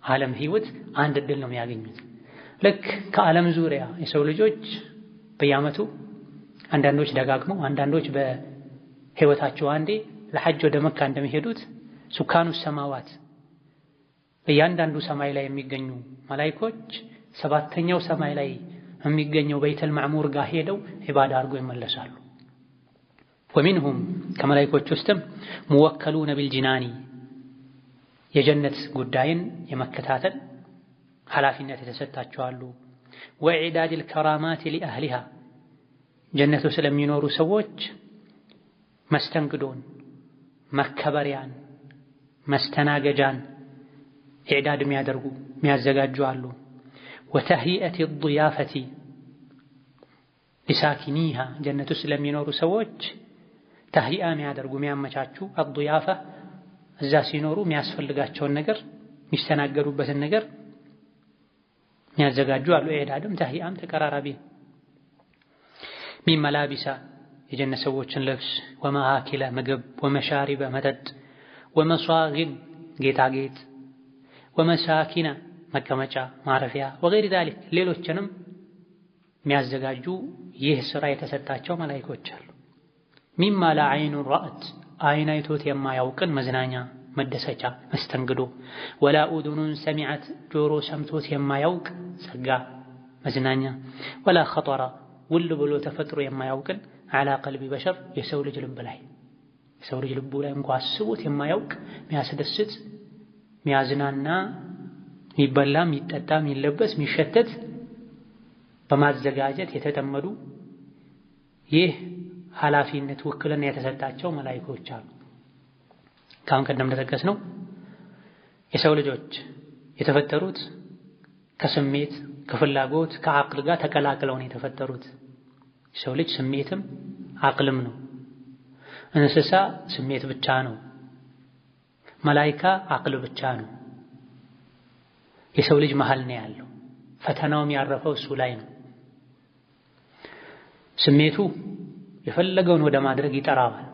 Speaker 1: ዓለም ህይወት አንድ እድል ነው የሚያገኙት። ልክ ከዓለም ዙሪያ የሰው ልጆች በየዓመቱ አንዳንዶች ደጋግመው አንዳንዶች በህይወታቸው አንዴ ለሐጅ ወደ መካ እንደሚሄዱት ሱካኑ ሰማዋት በእያንዳንዱ ሰማይ ላይ የሚገኙ መላኢኮች ሰባተኛው ሰማይ ላይ የሚገኘው በይተል ማዕሙር ጋር ሄደው ዒባዳ አድርገው ይመለሳሉ። ወሚንሁም ከመላኢኮች ውስጥም ሙወከሉነ ቢልጂናኒ የጀነት ጉዳይን የመከታተል ኃላፊነት የተሰጣቸው አሉ። ወኢዕዳድል ከራማት ሊአህሊሃ ጀነቱ ስለሚኖሩ ሰዎች መስተንግዶን፣ መከበሪያን፣ መስተናገጃን ኢዕዳድ የሚያደርጉ የሚያዘጋጁ አሉ። ወተህይአት ዲያፈቲ ሊሳኪኒሃ ጀነቱ ስለሚኖሩ ሰዎች ተህይአ የሚያደርጉ የሚያመቻቹ አዲያፋ እዛ ሲኖሩ የሚያስፈልጋቸውን ነገር የሚስተናገዱበትን ነገር የሚያዘጋጁ አሉ። ኢዕዳድም ተህይአም ተቀራራቢ። ሚን መላቢሳ የጀነት ሰዎችን ልብስ፣ ወመአኪለ ምግብ፣ ወመሻሪበ መጠጥ፣ ወመሷጊን ጌጣጌጥ፣ ወመሳኪነ መቀመጫ ማረፊያ፣ ወገይሪ ዛሊክ ሌሎችንም የሚያዘጋጁ ይህ ስራ የተሰጣቸው መላኢኮች አሉ። ሚማ ላ ዐይኑን ረአት አይን አይቶት የማያውቅን መዝናኛ መደሰቻ መስተንግዶ፣ ወላ ኡዙኑን ሰሚዐት ጆሮ ሰምቶት የማያውቅ ጸጋ መዝናኛ፣ ወላ ኸጠረ ውል ብሎ ተፈጥሮ የማያውቅን ዐላ ቀልቢ በሸር የሰው ልጅ ልብ ላይ የሰው ልጅ ልቡ ላይ እንኳ አስቦት የማያውቅ የሚያስደስት የሚያዝናና የሚበላ የሚጠጣ የሚለበስ የሚሸተት በማዘጋጀት የተጠመዱ ይህ ኃላፊነት ውክልና የተሰጣቸው መላኢኮች አሉ። ካሁን ቀደም እንደጠቀስነው የሰው ልጆች የተፈጠሩት ከስሜት ከፍላጎት ከአቅል ጋር ተቀላቅለው ነው የተፈጠሩት። ሰው ልጅ ስሜትም አቅልም ነው። እንስሳ ስሜት ብቻ ነው። መላኢካ አቅል ብቻ ነው። የሰው ልጅ መሃል ነው ያለው። ፈተናውም ያረፈው እሱ ላይ ነው። ስሜቱ የፈለገውን ወደ ማድረግ ይጠራዋል።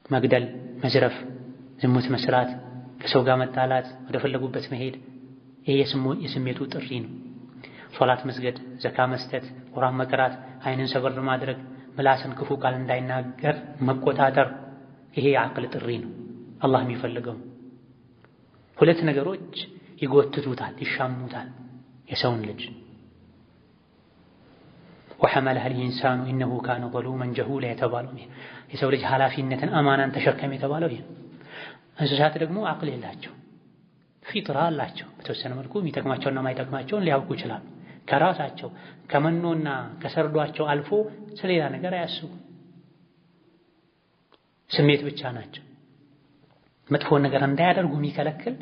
Speaker 1: መግደል፣ መዝረፍ፣ ዝሙት መስራት፣ ከሰው ጋር መጣላት፣ ወደ ፈለጉበት መሄድ፣ ይሄ የስሜቱ ጥሪ ነው። ሶላት መስገድ፣ ዘካ መስጠት፣ ቁርአን መቅራት፣ አይንን ሰበር ማድረግ፣ ምላስን ክፉ ቃል እንዳይናገር መቆጣጠር፣ ይሄ የአቅል ጥሪ ነው። አላህ የሚፈልገው ሁለት ነገሮች ይጎትቱታል፣ ይሻሙታል የሰውን ልጅ። ወሐመለሃ አልኢንሳኑ ኢነሁ ካነ ዘሉመን ጀሁላ የተባለው የሰው ልጅ ኃላፊነትን አማናን ተሸከም የተባለው ይሄ። እንስሳት ደግሞ አቅል የላቸው፣ ፊጥራ አላቸው። በተወሰነ መልኩ የሚጠቅማቸውና የማይጠቅማቸውን ሊያውቁ ይችላሉ። ከራሳቸው ከመኖና ከሰርዷቸው አልፎ ስለሌላ ነገር አያስቡ። ስሜት ብቻ ናቸው። መጥፎን ነገር እንዳያደርጉ የሚከለክል፣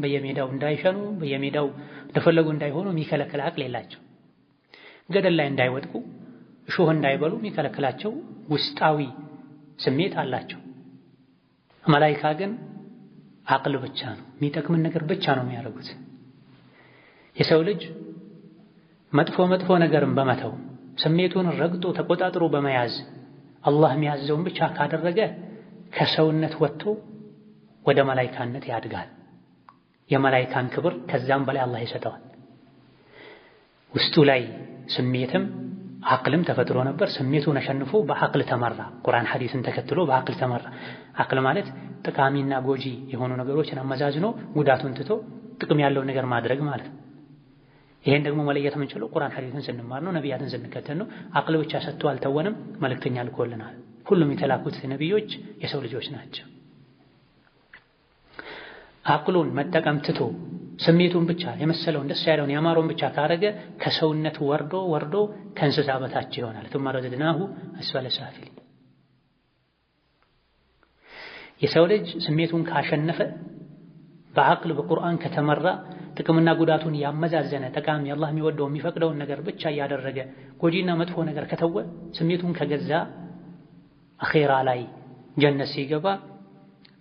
Speaker 1: በየሜዳው እንዳይሸኑ፣ በየሜዳው እንደፈለጉ እንዳይሆኑ የሚከለክል አቅል የላቸው። ገደል ላይ እንዳይወድቁ፣ እሾህ እንዳይበሉ የሚከለክላቸው ውስጣዊ ስሜት አላቸው። መላኢካ ግን አቅል ብቻ ነው፣ የሚጠቅምን ነገር ብቻ ነው የሚያደርጉት። የሰው ልጅ መጥፎ ነገርን በመተው ስሜቱን ረግጦ ተቆጣጥሮ በመያዝ አላህ የሚያዘውን ብቻ ካደረገ ከሰውነት ወጥቶ ወደ መላኢካነት ያድጋል። የመላኢካን ክብር ከዛም በላይ አላህ ይሰጠዋል። ውስጡ ላይ ስሜትም አቅልም ተፈጥሮ ነበር። ስሜቱን አሸንፎ በአቅል ተመራ። ቁርአን ሐዲስን ተከትሎ በአቅል ተመራ። አቅል ማለት ጠቃሚና ጎጂ የሆኑ ነገሮችን አመዛዝኖ ጉዳቱን ትቶ ጥቅም ያለውን ነገር ማድረግ ማለት ነው። ይሄን ደግሞ መለየት የምንችለው ቁርአን ሐዲስን ስንማር ነው፣ ነቢያትን ስንከተል ነው። አቅል ብቻ ሰጥቶ አልተወንም፣ መልእክተኛ ልኮልናል። ሁሉም የተላኩት ነቢዮች የሰው ልጆች ናቸው። አቅሉን መጠቀም ትቶ ስሜቱን ብቻ የመሰለውን ደስ ያለውን ያማረውን ብቻ ካረገ ከሰውነት ወርዶ ከእንስሳ በታች ይሆናል። ثم رددناه أسفل سافلين። የሰው ልጅ ስሜቱን ካሸነፈ በአቅል በቁርአን ከተመራ ጥቅምና ጉዳቱን ያመዛዘነ ጠቃሚ አላህ የሚወደው የሚፈቅደውን ነገር ብቻ እያደረገ ጎጂና መጥፎ ነገር ከተወ ስሜቱን ከገዛ አኺራ ላይ ጀነት ሲገባ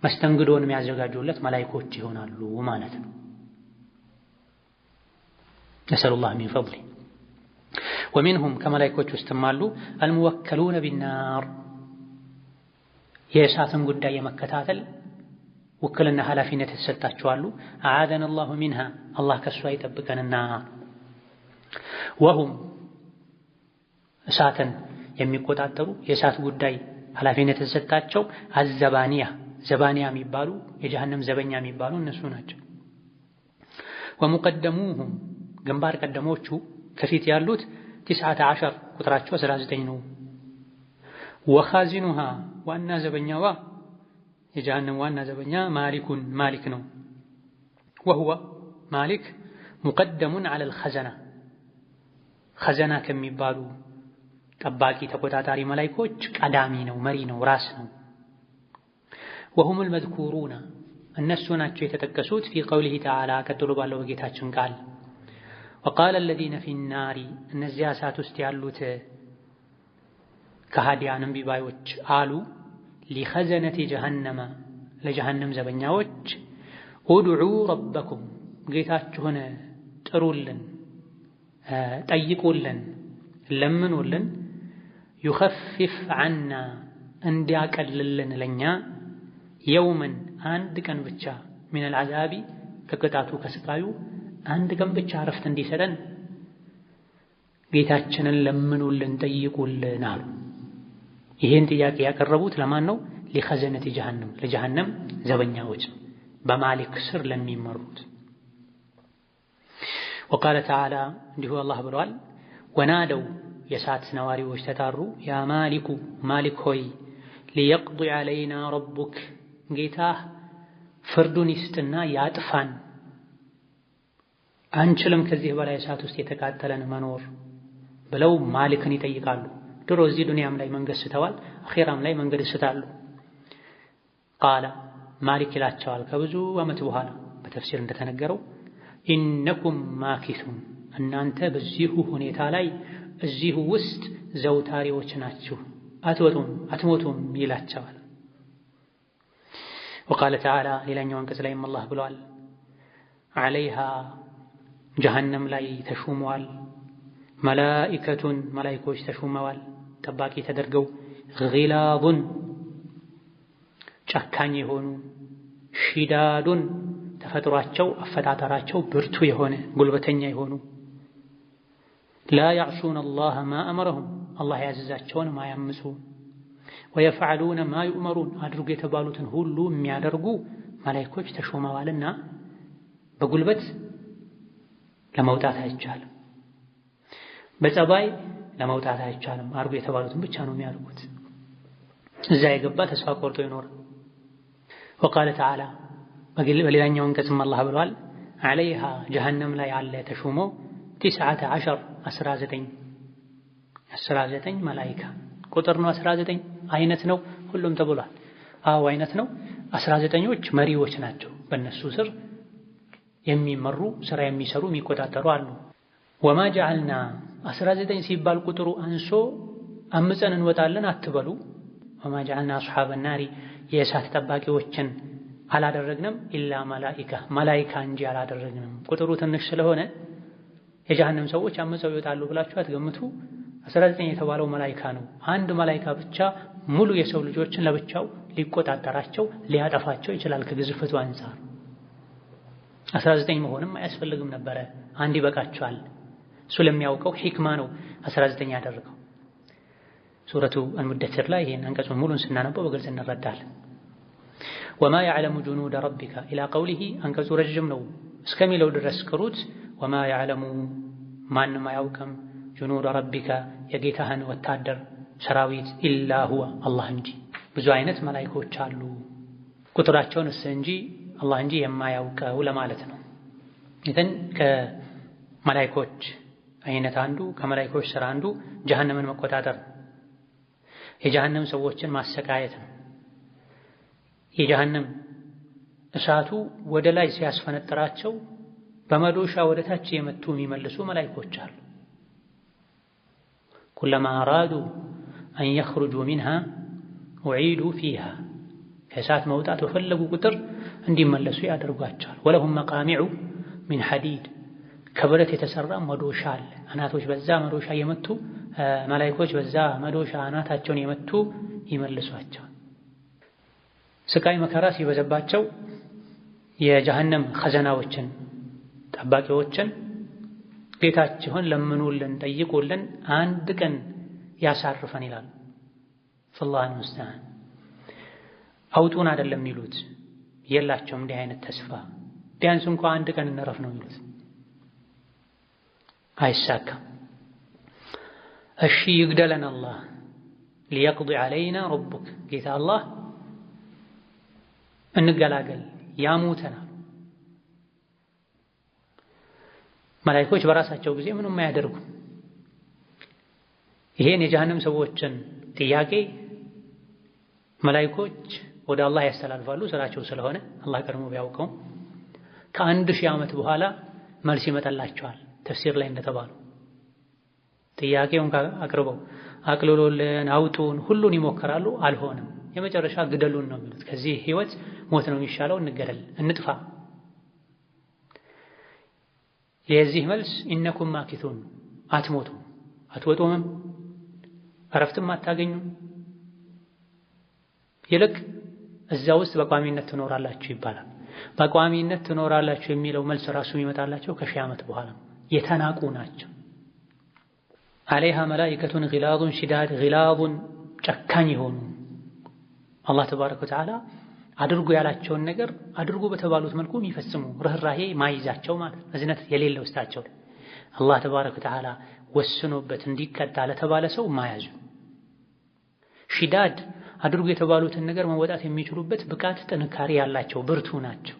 Speaker 1: መስተንግዶን የሚያዘጋጁለት መላኢኮች ይሆናሉ ማለት ነው። ነስአሉላህ ሚን ፈድሊ። ወሚንሁም ከመላኢኮች ውስጥም አሉ አልሙወከሉነ ቢናር፣ የእሳትን ጉዳይ የመከታተል ውክልና ኃላፊነት የተሰጣቸው አሉ። አዓዘነ አላሁ ሚንሃ፣ አላህ ከሷ ይጠብቀንና። ወሁም እሳትን የሚቆጣጠሩ የእሳት ጉዳይ ኃላፊነት የተሰጣቸው አዘባኒያ፣ ዘባኒያ የሚባሉ የጀሃነም ዘበኛ የሚባሉ እነሱ ናቸው። ወሙቀደሙሁም፣ ግንባር ቀደሞቹ ከፊት ያሉት 19 ቁጥራቸው 19 ነው። ወኻዚኑሃ፣ ዋና ዘበኛዋ የጀሃነም ዋና ዘበኛ ማሊክ ነው። ወሁወ ማሊክ ሙቀደሙን ዐለል ኸዘና፣ ኸዘና ከሚባሉ ጠባቂ ተቆጣጣሪ መላኢኮች ቀዳሚ ነው፣ መሪ ነው፣ ራስ ነው። ወሁሙል መዝኩሩና፣ እነሱ ናቸው የተጠቀሱት ፊ ቀውሊሂ ተዓላ፣ ቀጥሎ ባለው በጌታችን ቃል ወቃለ አለዚነ ፊናሪ፣ እነዚያ እሳት ውስጥ ያሉት ከሃዲያን እምቢባዮች አሉ ሊኸዘነቲ ጀሃነመ፣ ለጀሃነም ዘበኛዎች ኡድዑ ረበኩም፣ ጌታችሁን ጥሩልን፣ ጠይቁልን፣ ለምኑልን፣ ዩኸፊፍ ዐና፣ እንዲያቀልልን ለኛ፣ የውመን አንድ ቀን ብቻ፣ ሚነል ዐዛቢ ከቅጣቱ ከስቃዩ አንድ ቀን ብቻ እረፍት እንዲሰጠን ጌታችንን ለምኑልን፣ ጠይቁልን አሉ። ይሄን ጥያቄ ያቀረቡት ለማን ነው? ሊኸዘነቲ ጀሃነም፣ ለጀሃነም ዘበኛዎች በማሊክ ስር ለሚመሩት። ወቃለ ተዓላ፣ እንዲሁ አላህ ብለዋል፣ ወናደው፣ የእሳት ነዋሪዎች ተጣሩ፣ ያ ማሊኩ፣ ማሊክ ሆይ፣ ሊየቅዲ ዐለይና ረቡክ፣ ጌታህ ፍርዱን ይስጥና ያጥፋን፣ አንችልም ከዚህ በላይ እሳት ውስጥ የተቃጠለን መኖር ብለው ማሊክን ይጠይቃሉ። ድሮ እዚህ ዱንያም ላይ መንገድ ስተዋል፣ አኺራም ላይ መንገድ ስታሉ። ቃለ፣ ማሊክ ይላቸዋል ከብዙ ዓመት በኋላ በተፍሲር እንደተነገረው ኢነኩም ማኪሱን እናንተ በዚሁ ሁኔታ ላይ እዚሁ ውስጥ ዘውታሪዎች ናችሁ፣ አትወጡም አትሞቱም ይላቸዋል። ወቃለ ተዓላ ሌላኛው አንቀጽ ላይም አላህ ብሏል፣ ዐለይሃ ጀሀነም ላይ ተሹመዋል፣ መላኢከቱን መላኢኮች ተሹመዋል ጠባቂ ተደርገው፣ ጊላዙን ጨካኝ የሆኑ፣ ሺዳዱን ተፈጥሯቸው አፈጣጠራቸው ብርቱ የሆነ ጉልበተኛ የሆኑ፣ ላ ያዕሱነ አላህ ማ አመረሁም አላህ ያዘዛቸውን ማያምፁ፣ ወየፍዐሉነ ማ ዩእመሩን አድርጉ የተባሉትን ሁሉ የሚያደርጉ መላኢኮች ተሾመዋልና በጉልበት ለመውጣት አይቻልም፣ በጸባይ ለመውጣት አይቻልም። አድርጉ የተባሉትን ብቻ ነው የሚያደርጉት። እዛ የገባ ተስፋ ቆርጦ ይኖራል። ወቃለ ተዓላ በሌላኛው አንቀጽም አላህ ብሏል፣ ዐለይሃ ጀሀነም ላይ አለ ተሹሞ 19 መላኢካ ቁጥር ነው። 19 አይነት ነው ሁሉም ተብሏል። አዎ አይነት ነው። 19ኞች መሪዎች ናቸው። በእነሱ ስር የሚመሩ ስራ የሚሰሩ የሚቆጣጠሩ አሉ። ወማ ጀዐልና 19 ሲባል ቁጥሩ አንሶ አምፀን እንወጣለን አትበሉ። ወማ ጀዐልና አስሓበ ናሪ የእሳት ጠባቂዎችን አላደረግንም ኢላ መላኢካ እንጂ አላደረግንም። ቁጥሩ ትንሽ ስለሆነ የጀሃነም ሰዎች አምፀው ይወጣሉ ብላችሁ አትገምቱ። 19 የተባለው መላኢካ ነው። አንድ መላኢካ ብቻ ሙሉ የሰው ልጆችን ለብቻው ሊቆጣጠራቸው ሊያጠፋቸው ይችላል። ከግዝፈቱ አንፃር 19 መሆንም አያስፈልግም ነበረ፣ አንድ ይበቃቸዋል። እሱ ለሚያውቀው ሒክማ ነው 19 ያደረገው። ሱረቱ አልሙደሲር ላይ ይሄን አንቀጹን ሙሉን ስናነበው በግልጽ እንረዳለን። ወማ ያዕለሙ ጁኑደ ረቢከ ኢላ ቀውሊሂ አንቀጹ ረጅም ነው እስከሚለው ድረስ ቅሩት። ወማ ያዕለሙ ማንም አያውቅም ጁኑደ ረቢከ የጌታህን ወታደር ሰራዊት ኢላ ሁወ አላህ እንጂ። ብዙ አይነት መላኢኮች አሉ፣ ቁጥራቸውን እሱ እንጂ አላህ እንጂ የማያውቀው ለማለት ነው። ይህን ከመላኢኮች አይነት አንዱ ከመላኢኮች ስራ አንዱ ጀሀነምን መቆጣጠር፣ የጀሀነም ሰዎችን ማሰቃየት ነው። የጀሀነም እሳቱ ወደ ላይ ሲያስፈነጥራቸው በመዶሻ ወደ ታች የመቱ የሚመልሱ መላኢኮች አሉ። ኩለማ አራዱ አን የኽሩጁ ሚንሃ ኡዒዱ ፊሃ ከእሳት መውጣት በፈለጉ ቁጥር እንዲመለሱ ያደርጓቸዋል። ወለሁም መቃሚዑ ሚን ሐዲድ ከብረት የተሰራ መዶሻ አለ። አናቶች በዛ መዶሻ የመቱ መላኢኮች በዛ መዶሻ አናታቸውን የመቱ ይመልሷቸዋል። ስቃይ መከራ ሲበዛባቸው የጀሀነም ኸዘናዎችን ጠባቂዎችን ጌታችሁን ለምኑልን ጠይቁልን አንድ ቀን ያሳርፈን ይላሉ። ፈላህ ሙስተዓን አውጡን አይደለም የሚሉት፣ የላቸውም እንዲህ አይነት ተስፋ። ቢያንስ እንኳ አንድ ቀን እንረፍ ነው የሚሉት። አይሳካም። እሺ ይግደለን አላህ ሊየቅዲ ዐለይና ረቡክ ጌታ አላህ እንገላገል ያሙተናል። መላኢኮች በራሳቸው ጊዜ ምንም አያደርጉ። ይሄን የጀሀነም ሰዎችን ጥያቄ መላኢኮች ወደ አላህ ያስተላልፋሉ ስራቸው ስለሆነ አላህ ቀድሞ ቢያውቀውም ከ1000 ዓመት በኋላ መልስ ይመጣላቸዋል። ተፍሲር ላይ እንደተባለው ጥያቄውን አቅርበው አቅልሎልን አውጡን ሁሉን ይሞክራሉ፣ አልሆነም። የመጨረሻ ግደሉን ነው የሚሉት። ከዚህ ህይወት ሞት ነው የሚሻለው፣ እንገደል እንጥፋ። የዚህ መልስ ኢነኩም ማኪቱን አትሞቱም፣ አትወጡምም፣ እረፍትም አታገኙም፣ ይልቅ እዛ ውስጥ በቋሚነት ትኖራላችሁ ይባላል። በቋሚነት ትኖራላችሁ የሚለው መልስ ራሱ የሚመጣላቸው ከ1000 ዓመት በኋላ የተናቁ ናቸው። ዐለይሃ መላኢከቱን ጊላዙን ሺዳድ ጊላዙን ጨካኝ የሆኑ አላህ ተባረከ ወተዓላ አድርጉ ያላቸውን ነገር አድርጉ በተባሉት መልኩ የሚፈጽሙ ርህራሄ ማይዛቸው ማለት እዝነት የሌለ ውስጣቸው አላህ ተባረከ ወተዓላ ወስኖበት እንዲቀጣ ለተባለ ሰው ማያዙ ሺዳድ አድርጉ የተባሉትን ነገር መወጣት የሚችሉበት ብቃት ጥንካሬ ያላቸው ብርቱ ናቸው።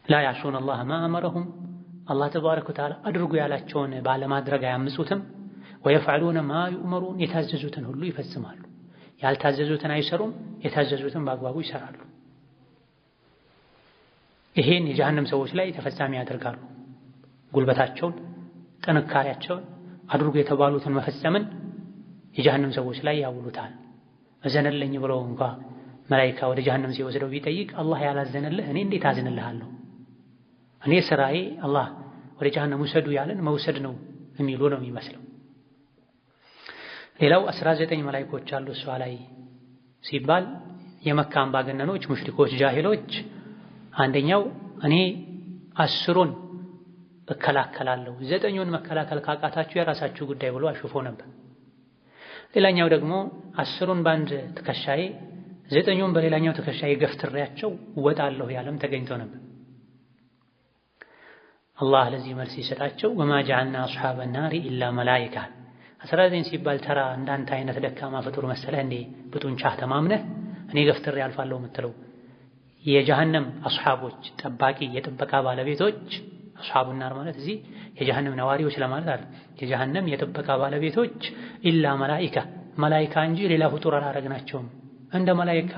Speaker 1: ላ ያዕሱነ አላህ ማ አመረሁም አላህ ተባረከ ወተዓላ አድርጉ ያላቸውን ባለማድረግ አያምፁትም። ወየፍዐሉነ ማ ዩእመሩን የታዘዙትን ሁሉ ይፈጽማሉ። ያልታዘዙትን አይሰሩም፣ የታዘዙትን በአግባቡ ይሰራሉ። ይሄን የጀሃነም ሰዎች ላይ ተፈጻሚ ያደርጋሉ። ጉልበታቸውን ጥንካሬያቸውን አድርጎ የተባሉትን መፈጸምን የጀሃነም ሰዎች ላይ ያውሉታል። እዘነልኝ ብሎ እንኳ መላኢካ ወደ ጀሃነም ሲወስደው ቢጠይቅ አላህ ያላዘነልህ እኔ እንዴት አዝንልሃለሁ? እኔ ስራዬ አላህ ወደ ጀሃነም ውሰዱ ያለን መውሰድ ነው የሚሉ ነው የሚመስለው። ሌላው 19 መላኢኮች አሉ እሷ ላይ ሲባል የመካ አምባገነኖች፣ ሙሽሪኮች፣ ጃሂሎች አንደኛው እኔ 10ን እከላከላለሁ 9ን መከላከል ካቃታችሁ የራሳችሁ ጉዳይ ብሎ አሽፎ ነበር። ሌላኛው ደግሞ 10ን በአንድ ትከሻዬ 9ን በሌላኛው ትከሻዬ ገፍትሬያቸው እወጣለሁ ያለም ተገኝቶ ነበር። አላህ ለዚህ መልስ ሲሰጣቸው ወማ ጀዐልና አስሓበ ናሪ ኢላ መላኢካ 19 ሲባል ተራ እንዳንተ አይነት ደካማ ፍጡር መሰለህ እንዴ ብጡንቻህ ተማምነህ እኔ ገፍትሬ አልፋለሁ የምትለው? የጀሃነም አስሓቦች ጠባቂ የጥበቃ ባለቤቶች አስሓቡ ናር ማለት እዚህ የጀሃነም ነዋሪዎች ለማለት አይደል። የጀሃነም የጥበቃ ባለቤቶች ኢላ መላኢካ እንጂ ሌላ ፍጡር አላረግናቸውም። እንደ መላኢካ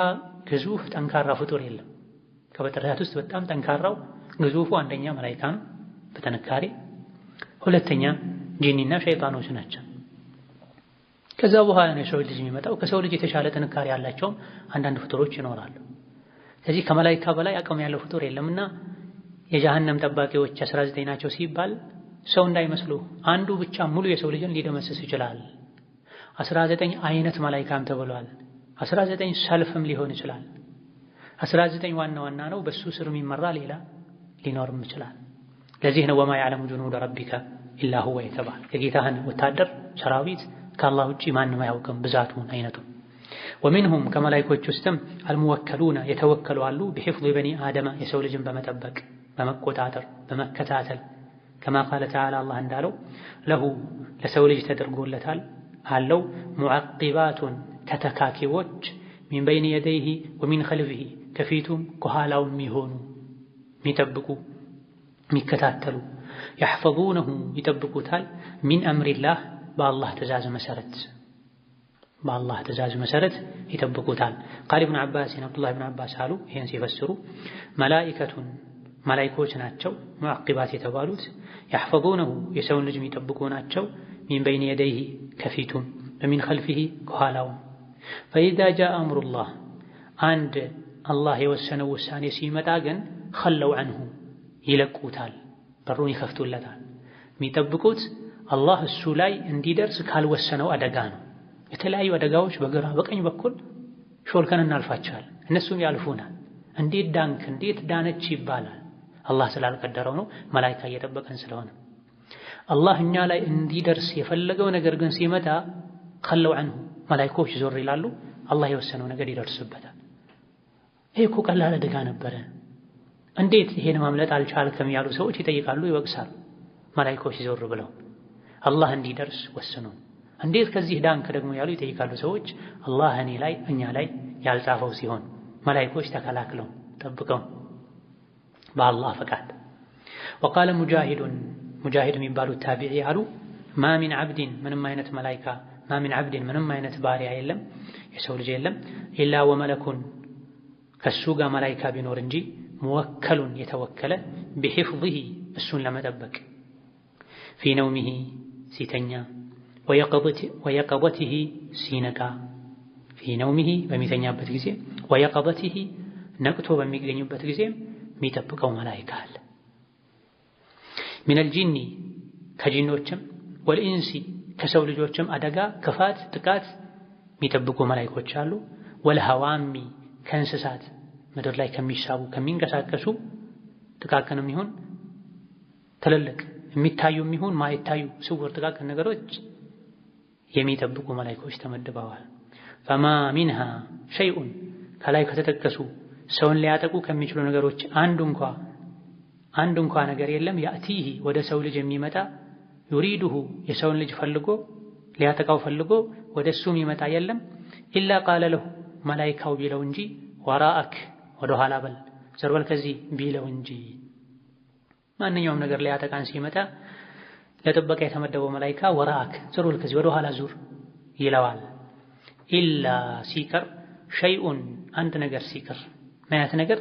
Speaker 1: ግዙፍ ጠንካራ ፍጡር የለም። ከፍጥረታት ውስጥ በጣም ጠንካራው ግዙፉ አንደኛ መላኢካ ነው በጥንካሬ፣ ሁለተኛ ጂኒና ሸይጣኖች ናቸው። ከዛ በኋላ ነው የሰው ልጅ የሚመጣው። ከሰው ልጅ የተሻለ ጥንካሬ ያላቸውም አንዳንድ ፍጡሮች ይኖራሉ። ስለዚህ ከመላኢካ በላይ አቅም ያለው ፍጡር የለምና የጀሃነም ጠባቂዎች 19 ናቸው ሲባል ሰው እንዳይመስሉ አንዱ ብቻ ሙሉ የሰው ልጅን ሊደመስስ ይችላል። 19 አይነት መላኢካም ተብሏል። 19 ሰልፍም ሊሆን ይችላል። 19 ዋና ዋና ነው። በሱ ስር የሚመራ ሌላ ሊኖርም ይችላል። ለዚህ ነው ወማ ያዕለሙ ጁኑደ ረቢከ ኢላ ሁወ የተባለ። የጌታህን ወታደር ሰራዊት ከአላህ ውጪ ማንም አያውቅም ብዛቱን አይነቱን። ወሚንሁም ከመላኢኮች ውስጥም አልሙወከሉነ የተወከሉ አሉ ቢሒፍዝ በኒ አደመ የሰው ልጅን በመጠበቅ በመቆጣጠር በመከታተል ከማ ቃለ ተዓላ አላህ እንዳለው ለሁ ለሰው ልጅ ተደርጎለታል አለው ሙዐቂባቱን ተተካኪዎች ሚን በይን የደይሂ ወሚን ኸልፊሂ ከፊቱም ከኋላው የሚሆኑ የሚጠብቁ የሚከታተሉ የሕፈዙነሁ ይጠብቁታል ሚን አምሪላህ በአላህ ትእዛዝ መሰረት ይጠብቁታል። ቃል ኢብኑ ዓባስ አብዱላህ ኢብኑ ዓባስ አሉ ይሄን ሲፈስሩ መላኢከቱን መላኢኮች ናቸው ሙዐቂባት የተባሉት የሕፈዙነሁ የሰውን ልጅ የሚጠብቁ ናቸው ሚን በይን የደይሂ ከፊቱም ወሚን ኸልፊሂ ከኋላውም ፈኢዛ ጃአ አምሩላህ አንድ አላህ የወሰነው ውሳኔ ሲመጣ ግን ኸለው ዐንሁ ይለቁታል፣ በሩን ይከፍቱለታል። የሚጠብቁት አላህ እሱ ላይ እንዲደርስ ካልወሰነው አደጋ ነው። የተለያዩ አደጋዎች በግራ በቀኝ በኩል ሾልከን እናልፋቸዋል፣ እነሱም ያልፉናል። እንዴት ዳንክ እንዴት ዳነች ይባላል። አላህ ስላልቀደረው ነው፣ መላኢካ እየጠበቀን ስለሆነ። አላህ እኛ ላይ እንዲደርስ የፈለገው ነገር ግን ሲመጣ ኸለው ዐንሁ መላኢኮች ዞር ይላሉ፣ አላህ የወሰነው ነገር ይደርስበታል። ይሄ እኮ ቀላል አደጋ ነበረ፣ እንዴት ይሄን ማምለጥ አልቻልክም ያሉ ሰዎች ይጠይቃሉ፣ ይወቅሳሉ። መላኢኮች ዞር ብለው አላህ እንዲደርስ ወስኖ እንዴት ከዚህ ዳንክ ደግሞ ያሉ ይጠይቃሉ ሰዎች። አላህ እኛ ላይ ያልጻፈው ሲሆን መላኢኮች ተከላክለው ጠብቀው በአላህ ፈቃድ። ወቃለ ሙጃሂድ የሚባሉት ታቢዒ አሉ ማ ሚን ዐብድን ምንም አይነት መላኢካ ማ ሚን ዐብድን ምንም አይነት ባሪያ የለም የሰው ልጅ የለም ኢላ ወመለኩን ከሱ ጋር መላኢካ ቢኖር እንጂ ሙወከሉን የተወከለ ቢሒፍዚሂ እሱን ለመጠበቅ ፊ ነውሚሂ ሲተኛ ወየቀظቲሂ ሲነቃ ፊ ነውሚሂ በሚተኛበት ጊዜ ወየቀظቲሂ ነቅቶ በሚገኝበት ጊዜ የሚጠብቀው መላኢካ አለ። ሚነል ጂኒ ከጂኖችም ወልኢንሲ ከሰው ልጆችም አደጋ ክፋት ጥቃት የሚጠብቁ መላኢኮች አሉ። ወልሀዋሚ ከእንስሳት ምድር ላይ ከሚሳቡ ከሚንቀሳቀሱ ጥቃቅንም ይሁን ትልልቅ የሚታዩም ይሁን ማይታዩ ስውር ጥቃቅን ነገሮች የሚጠብቁ መላኢኮች ተመድበዋል። ፈማ ሚንሃ ሸይኡን ከላይ ከተጠቀሱ ሰውን ሊያጠቁ ከሚችሉ ነገሮች አንዱ እንኳ ነገር የለም ያእቲሂ ወደ ሰው ልጅ የሚመጣ ዩሪዱሁ የሰውን ልጅ ፈልጎ ሊያጠቃው ፈልጎ ወደ እሱ የሚመጣ የለም ኢላ ቃለ ለሁ መላኢካው ቢለው እንጂ ወራአክ ወደ ኋላ በል ዘርበል ከዚህ ቢለው እንጂ። ማንኛውም ነገር ሊያጠቃን ሲመጣ ለጥበቃ የተመደበው መላኢካ ወራአክ ዘርበል ከዚህ ወደ ኋላ ዙር ይለዋል። ኢላ ሲቀር ሸይኡን አንድ ነገር ሲቀር ማያት ነገር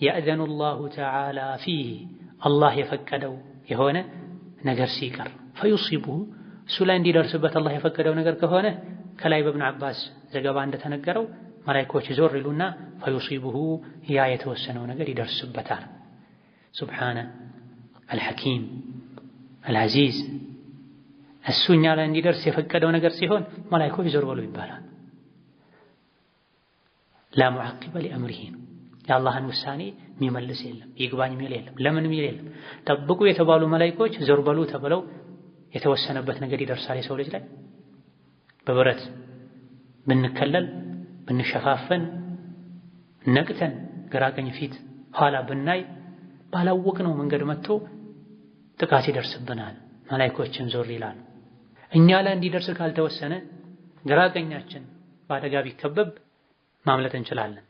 Speaker 1: يأذن الله تعالى فيه الله يفكدو የሆነ ነገር ሲቀር فيصيبه እሱ ላይ እንዲደርስበት አላህ የፈቀደው ነገር ከሆነ ከላይ በኢብኑ አባስ ዘገባ እንደተነገረው መላእክቶች ዞር ይሉና فيصيبه ያ የተወሰነው ነገር ይደርስበታል። ሱብሃነ አልሐኪም አልዓዚዝ እሱ እኛ ላይ እንዲደርስ የፈቀደው ነገር ሲሆን መላእክቶች ዞር በሉ ይባላል። ላ ሙዐቂበ ሊአምሪሂ የአላህን ውሳኔ የሚመልስ የለም፣ ይግባኝ የሚል የለም፣ ለምን የሚል የለም። ጠብቁ የተባሉ መላእክቶች ዞር በሉ ተብለው የተወሰነበት ነገር ይደርሳል። የሰው ልጅ ላይ በብረት ብንከለል ብንሸፋፈን ነቅተን ግራቀኝ ፊት ኋላ ብናይ ባላወቅነው መንገድ መጥቶ ጥቃት ይደርስብናል። መላእክቶችም ዞር ይላሉ። እኛ ላይ እንዲደርስ ካልተወሰነ ግራቀኛችን በአደጋ ቢከበብ ማምለጥ እንችላለን።